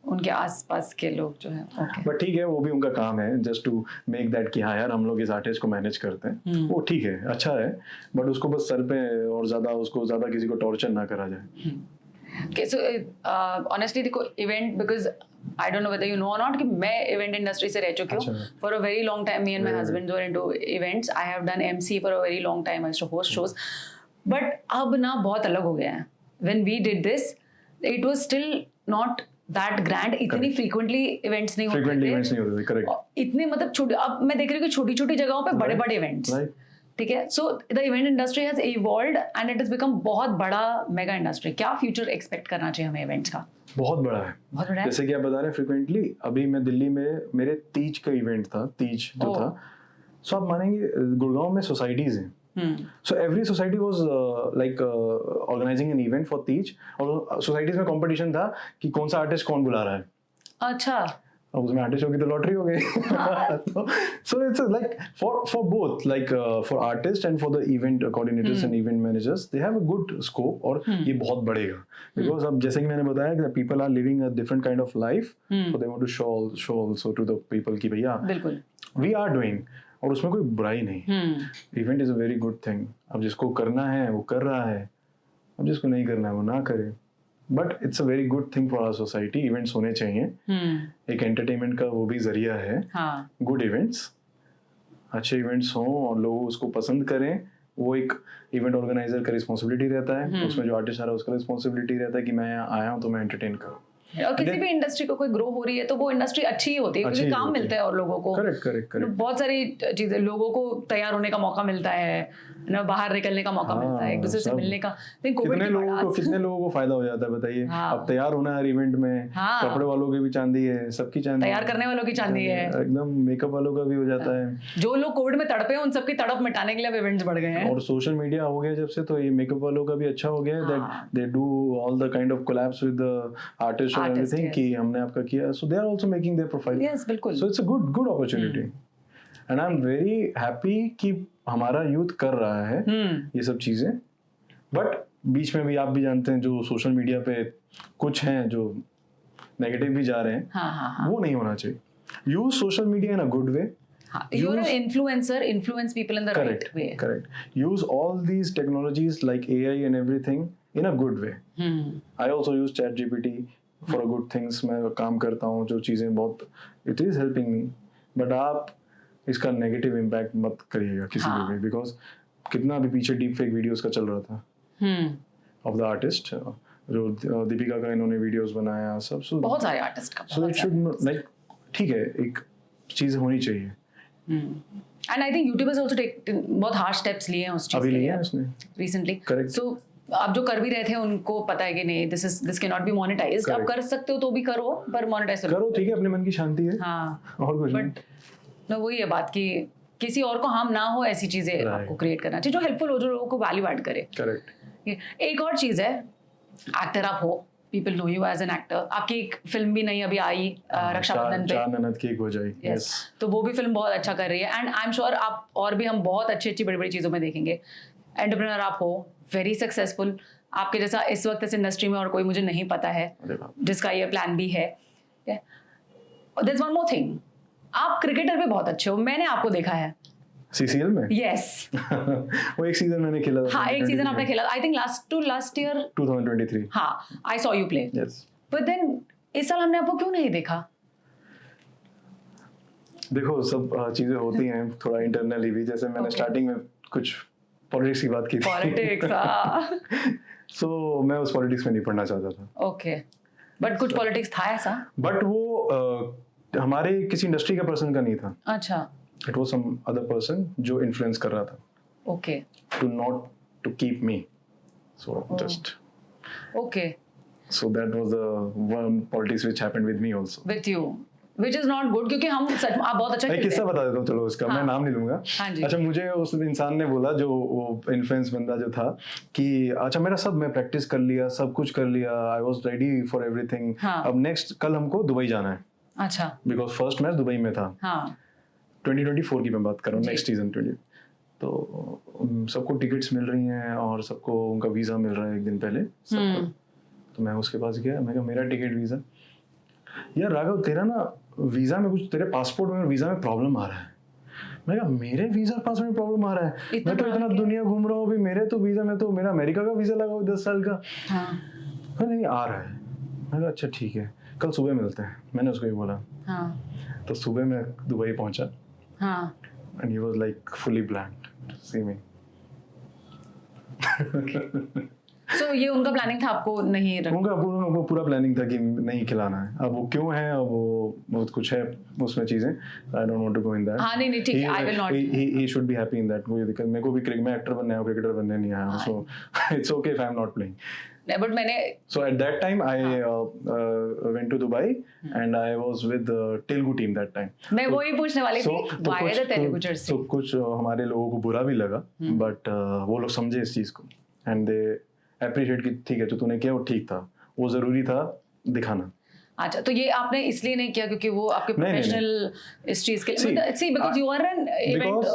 उनके आसपास के लोग जो है। बट ठीक है, वो भी उनका काम है, जस्ट टू मेक दैट कि हाँ यार हम लोग इस आर्टिस्ट को मैनेज करते हैं, वो ठीक है, अच्छा है, बट उसको बस सर पे और ज्यादा उसको ज्यादा किसी को टॉर्चर ना करा जाए। Okay, so honestly देखो event, because I don't know whether you know और नॉट कि मैं इवेंट इंडस्ट्री से रह चुकी हूँ for a very long time. Me and my husband were into events. I have done MC for a very long time. I used to host shows. But अब ना बहुत अलग हो गया है. When we did this it was still not that grand. इतनी frequently events नहीं होते थे. करेक्ट. इतने मतलब छोटे, अब मैं देख रही हूँ कि छोटी छोटी जगहों पे बड़े बड़े इवेंट्स. ठीक है. So the event industry has evolved and it has become बहुत बड़ा मेगा इंडस्ट्री. क्या फ्यूचर एक्सपेक्ट करना चाहिए हमें इवेंट्स का? बहुत बड़ा है. जैसे कि आप बता रहे हैं फ्रीक्वेंटली, अभी मैं दिल्ली में, मेरे तीज का इवेंट था, तीज जो था. सो आप मानेंगे गुड़गांव में सोसाइटीज हैं. So every society was organizing an event for Teej, और सोसाइटीज में कंपटीशन था कि कौन सा आर्टिस्ट कौन बुला रहा है. अच्छा. अब उसमें आर्टिस्ट होगी तो लॉटरी हो गई. So it's like for both, like for artists and for the event coordinators and event managers, they have a good scope. और ये बहुत बढ़ेगा because अब जैसे कि मैंने बताया कि people are living a different kind of life, so they want to show also to the people कि भैया बिल्कुल we are doing. और उसमें कोई बुराई नहीं. Event is a very good thing. अब जिसको करना है वो कर रहा है, अब जिसको नहीं करना है वो ना करे. But it's a very good thing for our society. Events होने चाहिए. एक एंटरटेनमेंट का वो भी जरिया है. गुड इवेंट्स, अच्छे इवेंट्स हों और लोग उसको पसंद करें, वो एक इवेंट ऑर्गेनाइजर का रिस्पॉन्सिबिलिटी रहता है. उसमें जो आर्टिस्ट आ रहा है उसका रिस्पॉन्सिबिलिटी रहता है कि मैं आया हूँ तो मैं एंटरटेन करूँ. और किसी भी इंडस्ट्री को कोई ग्रो हो रही है तो वो इंडस्ट्री अच्छी ही होती है क्योंकि काम मिलता है और लोगों को. करेक्ट. बहुत सारी चीजें, लोगों को तैयार होने का मौका मिलता है ना, बाहर निकलने का मौका मिलता है, एक दूसरे से मिलने का. कितने लोगों को फायदा हो जाता है बताइए. अब तैयार होना है हर इवेंट में. कपड़े वालों की भी चांदी है, सबकी चांदी, तैयार करने वालों की चांदी है, एकदम मेकअप वालों का भी हो जाता है. जो लोग कोविड में तड़पे हैं उन सबकी तड़प मिटाने के लिए अब इवेंट्स बढ़ गए हैं. और सोशल मीडिया हो गया जब से, तो ये मेकअप वालों का भी अच्छा हो गया. That they do all the kind of collabs with the artist और एवरीथिंग कि हमने आपका किया. So they are also making their profile. Yes बिल्कुल. So it's a good opportunity and I am very happy कि हमारा यूथ कर रहा है ये सब चीजें. बट बीच में भी आप भी जानते हैं जो सोशल मीडिया पे कुछ हैं जो नेगेटिव भी जा रहे हैं. वो नहीं होना चाहिए. Use social media in a good way. You're an influencer, influence people in the right way. Correct. Use all these technologies like AI and everything in a good way. I also use ChatGPT for a good things. मैं काम करता हूँ जो चीजें बहुत, it is helping me. But आप इसका negative impact मत करिएगा किसी भी वे, बिकॉज कितना भी पीछे डीप फेक वीडियोस का चल रहा था ऑफ द आर्टिस्ट. जो दीपिका का इन्होंने वीडियोस बनाया सब, बहुत सारे आर्टिस्ट का. सो इट शुड लाइक, ठीक है, एक चीज होनी चाहिए. And I think YouTube has also taken बहुत हार्ड स्टेप्स लिए हैं उस चीज के लिए. अभी लिए हैं उसने रिसेंटली. करेक्ट. सो आप जो कर भी रहे थे उनको पता है कि नहीं, this can not be monetised. आप कर सकते हो तो भी करो, पर मोनेटाइज करो. ठीक है, अपने मन की शांति है. और कुछ नहीं. ना वही है बात कि किसी और को हार्म ना हो, ऐसी चीजें आपको क्रिएट करना चाहिए जो हेल्पफुल हो, जो लोगों को वैल्यू ऐड करे. करेक्ट. एक और चीज है, एक्टर आप हो, people know you as an actor. आपकी एक फिल्म भी नहीं अभी आई रक्षाबंधन पे, 4 ननद की एक हो जाए. यस. तो वो भी फिल्म बहुत अच्छा कर रही है एंड आई एम श्योर आप और भी हम बहुत अच्छी बड़ी बड़ी चीजों में देखेंगे. एंटरप्रेन्योर आप हो, वेरी सक्सेसफुल. आपके जैसा इस वक्त इस इंडस्ट्री में और कोई मुझे नहीं पता है जिसका ये प्लान भी है. There is one more thing, आप क्रिकेटर भी बहुत अच्छे हो. मैंने आपको देखा है सीसीएल में. यस. वो एक सीजन मैंने खेला था. हाँ, एक सीजन आपने खेला. I think last year 2023. हाँ, I saw you play. Yes. But then इस साल हमने आपको क्यों नहीं देखा? देखो, सब चीजें होती हैं थोड़ा इंटरनली भी. जैसे मैंने स्टार्टिंग में कुछ पॉलिटिक्स की बात की थी. पॉलिटिक्स. सो मैं उस पॉलिटिक्स में नहीं पढ़ना चाहता था. ओके. बट कुछ पॉलिटिक्स था ऐसा. बट वो हमारे किसी इंडस्ट्री का पर्सन का नहीं था. अच्छा. It was some other person जो इन्फ्लुएंस कर रहा था. Okay. To keep me. So just okay. So that was the one politics which happened with me also. With you, which is not good, क्योंकि हम सच आप बहुत अच्छा एक किस्सा बता देता हूँ. चलो उसका मैं नाम नहीं लूंगा. अच्छा, मुझे उस इंसान ने बोला, जो वो इन्फ्लुएंस बंदा जो था, कि अच्छा मेरा सब, मैं प्रैक्टिस कर लिया, सब कुछ कर लिया, I was ready for everything. अब नेक्स्ट कल हमको दुबई जाना है. अच्छा. बिकॉज फर्स्ट मैच दुबई में था. 2024 की मैं बात कर रहा हूँ, नेक्स्ट सीजन 20. तो सबको टिकट्स मिल रही हैं और सबको उनका वीजा मिल रहा है एक दिन पहले सबको. तो मैं उसके पास गया, मैं कहा मेरा टिकट वीजा. यार राघव, तेरा ना वीजा में कुछ, तेरे पासपोर्ट में और वीजा में प्रॉब्लम आ रहा है. मैं कहा मेरे वीजा पासपोर्ट में प्रॉब्लम आ रहा है? मैं तो इतना दुनिया घूम रहा हूँ, अभी मेरे तो वीजा में तो मेरा अमेरिका का वीजा लगा हुआ 10 साल का. नहीं आ रहा है। मैंने कहा अच्छा ठीक है, कल सुबह मिलते हैं, मैंने उसको ही बोला। हाँ तो सुबह मैं दुबई पहुंचा हाँ and he was like fully blank to see me. So ये उनका प्लानिंग था आपको नहीं उनका पूरा प्लानिंग था कि नहीं खिलाना है। अब वो क्यों है, अब वो बहुत कुछ है उसमें चीजें, I don't want to go in that. हाँ नहीं ठीक है, I will not. He should be happy in that. कोई दिक्कत, मेरे को भी मैं एक्टर बनने आया, क्रिकेटर बनने नहीं आया, so it's okay if I'm not playing. But मैंने So at that time I went to Dubai and I was with the Telugu team that time. मैं वही पूछने वाली थी, why the Telugu jersey? So कुछ हमारे लोगों को बुरा भी लगा, but वो लोग समझे इस चीज को and they appreciate कि ठीक है जो तूने किया वो ठीक था, वो जरूरी था दिखाना। अच्छा, तो ये आपने इसलिए नहीं किया क्योंकि वो आपके प्रोफेशनल इस चीज के लिए, see because you are an event,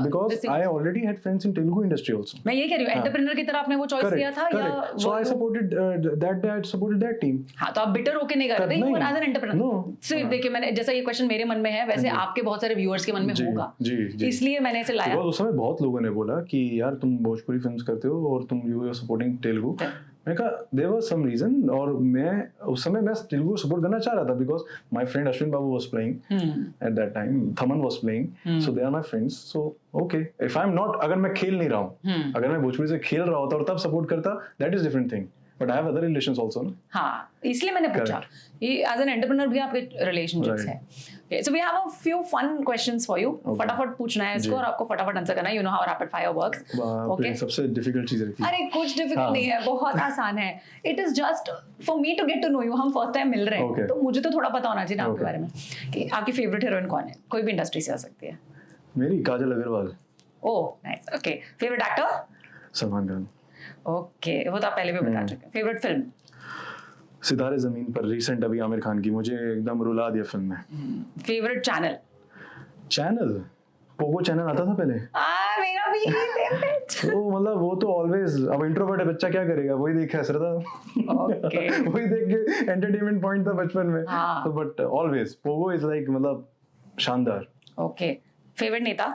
because I already had friends in Telugu industry also. मैं ये कह रही हूँ, एंटरप्रेन्योर की तरह आपने वो चॉइस किया था या so I supported that day, I supported that team. हाँ, तो आप बिटर होके नहीं कर रहे थे, you were as an entrepreneur. No. सिर्फ देखिए, मैंने जैसा ये क्वेश्चन मेरे मन में है वैसे आपके बहुत सारे व्यूअर्स के मन में होगा, इसलिए मैंने इसे लाया। उस समय बहुत लोगों ने बोला कि यार तुम भोजपुरी फिल्म्स करते हो और तुम यू आर सपोर्टिंग तेलुगु। मैंने कहा देयर वाज सम रीजन, और मैं उस समय मैं तेलुगु सपोर्ट करना चाह रहा था because my friend Ashwin Babu was playing at that time, Thaman was playing, so they are my friends, so okay if I am not, अगर मैं खेल नहीं रहा हूँ, अगर मैं भोजपुरी से खेल रहा होता और तब सपोर्ट करता, that is different thing, but I have other relations also ना। हाँ, इसलिए मैंने पूछा, ये एज एन एंटरप्रेन्योर भी आपके रिलेशनशिप्स है। Okay, so we have a few fun questions for you. फटाफट पूछना है इसको और आपको फटाफट आंसर करना है। You know how rapid fire works. Okay. सबसे डिफिकल्ट चीज रखी है। अरे कुछ डिफिकल्ट नहीं है, बहुत आसान है। It is just for me to get to know you. हम फर्स्ट टाइम मिल रहे हैं, तो मुझे तो थोड़ा पता होना चाहिए ना आपके बारे में कि आपकी फेवरेट हीरोइन कौन है, कोई भी इंडस्ट्री से आ सकती है। मेरी Kajal Agarwal. Oh nice, okay. Favourite actor? Salman Khan. Okay, वो तो आप पहले भी बता चुके हैं। Favourite film? सितारे जमीन पर, रिसेंट अभी आमिर खान की, मुझे एकदम रुला दिया फिल्म में। Favourite channel? Channel Pogo channel आता था पहले। मेरा भी सेम पेज। तो मतलब वो तो ऑलवेज, अब इंट्रोवर्ट है बच्चा क्या करेगा, वही देख हंस रहा था। ओके। वही देख के एंटरटेनमेंट पॉइंट था बचपन में। तो but always Pogo is like मतलब शानदार। ओके। फेवरेट नेता?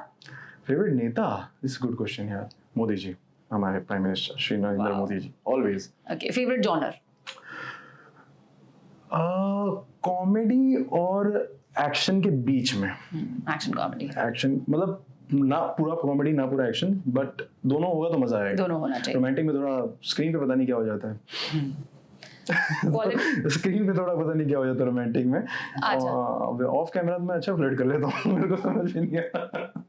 फेवरेट नेता इज गुड क्वेश्चन यार, मोदी जी, हमारे prime minister Shri Narendra Modi ji, always. Okay. Favourite genre? Comedy और एक्शन के बीच में। Action comedy. एक्शन मतलब ना पूरा कॉमेडी ना पूरा एक्शन, बट दोनों होगा तो मजा आएगा। दोनों होना चाहिए। रोमांटिक में थोड़ा स्क्रीन पे पता नहीं क्या हो जाता है। स्क्रीन पे थोड़ा पता नहीं क्या हो जाता है रोमांटिक में। ऑफ कैमरा में अच्छा फ्लर्ट कर लेता हूँ, मेरे को समझ नहीं आता।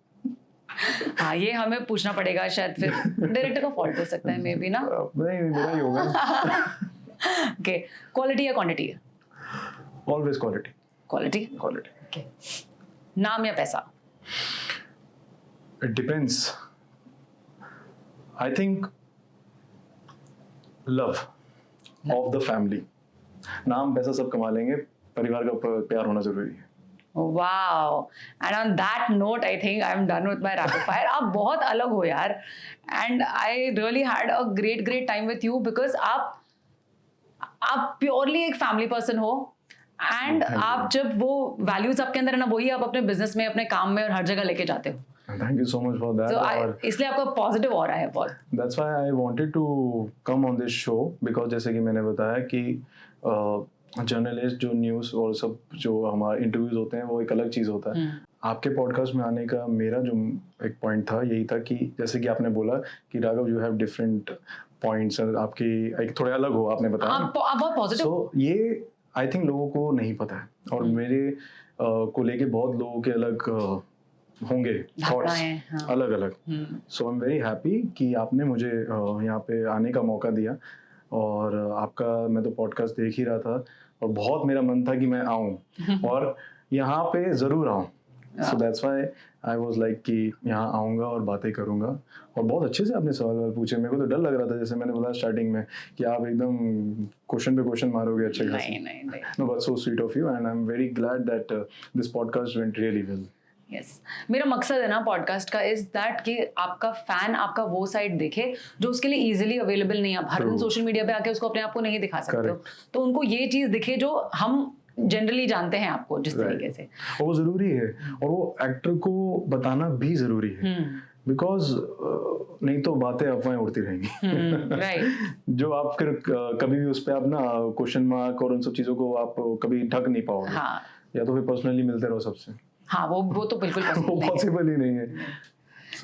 हाँ, ये हमें पूछना पड़ेगा शायद, फिर डायरेक्टर का फॉल्ट हो सकता है मे बी ना। नहीं मेरा ही होगा। ओके। क्वालिटी या quantity? Always quality. Quality? Quality. Okay. नाम या पैसा? It depends, I think love of the family. नाम पैसा सब कमा लेंगे, परिवार का प्यार होना जरूरी है। Wow. And on that note, I think I'm done with my rapid fire. आप बहुत अलग हो यार, and I really had a great time with you because आप purely एक family person हो, and आप जब वो values आपके अंदर है ना, वही आप अपने business में, अपने काम में और हर जगह लेके जाते हो। Thank you so much for that. So इसलिए आपका positive हो रहा है बहुत। That's why I wanted to come on this show because जैसे कि मैंने बताया कि जर्नलिस्ट जो न्यूज़ और सब जो हमारे इंटरव्यूज होते हैं वो एक अलग चीज़ होता है। आपके पॉडकास्ट में आने का मेरा जो एक पॉइंट था यही था कि जैसे कि आपने बोला कि Raghav you have different points, आपकी एक थोड़े अलग हो, आपने बताया। आप बहुत पॉजिटिव। सो ये आई थिंक लोगों को नहीं पता है, और मेरे को लेके बहुत लोगों के अलग होंगे थॉट्स, अलग अलग। सो आई एम वेरी हैप्पी कि आपने मुझे यहाँ पे आने का मौका दिया, और आपका मैं तो पॉडकास्ट देख ही रहा था और बहुत मेरा मन था कि मैं आऊँ और यहाँ पे ज़रूर आऊँ। So that's why I was like कि यहाँ आऊँगा और बातें करूँगा। और बहुत अच्छे से आपने सवाल पूछे, मेरे को तो डर लग रहा था, जैसे मैंने बोला स्टार्टिंग में कि आप एकदम क्वेश्चन पे क्वेश्चन मारोगे अच्छे खासे। नहीं। No but so sweet of you and I am very glad that this podcast went really well. Yes. मेरा मकसद है ना पॉडकास्ट का इज दैट कि आपका फैन आपका वो साइड देखे जो उसके लिए इजीली अवेलेबल नहीं है। आप हर दिन सोशल मीडिया पे आके उसको अपने आप को नहीं दिखा सकते हो, तो उनको ये चीज दिखे जो हम जनरली जानते हैं आपको जिस तरीके से। वो जरूरी है, और वो एक्टर को बताना भी जरूरी है बिकॉज नहीं तो बातें अफवाहें उड़ती रहेंगी। राइट। जो आप फिर कभी भी उस पर आप ना क्वेश्चन मार्क और उन सब चीजों को आप कभी ढक नहीं पाओगे। हाँ या तो फिर पर्सनली मिलते रहो सबसे। हाँ, वो तो बिल्कुल वो पॉसिबल ही नहीं है।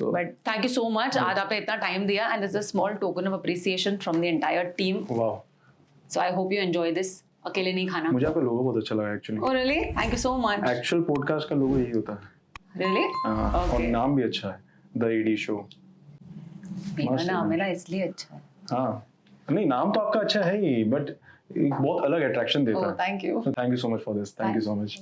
But thank you so much, आज आपने इतना टाइम दिया and this is a small token of appreciation from the entire team. Wow. So I hope you enjoy this. अकेले नहीं खाना। मुझे आपका लोगो बहुत अच्छा लगा actually. Oh really, thank you so much. Actual podcast का लोगो यही होता है। रियली? और नाम भी अच्छा है, द एडी शो। मेरा नाम है ना इसलिए अच्छा है। हाँ नहीं, नाम तो आपका अच्छा है ही, बट एक बहुत अलग अट्रैक्शन देता है। Thank you. Thank you so much for this. Thank you so much.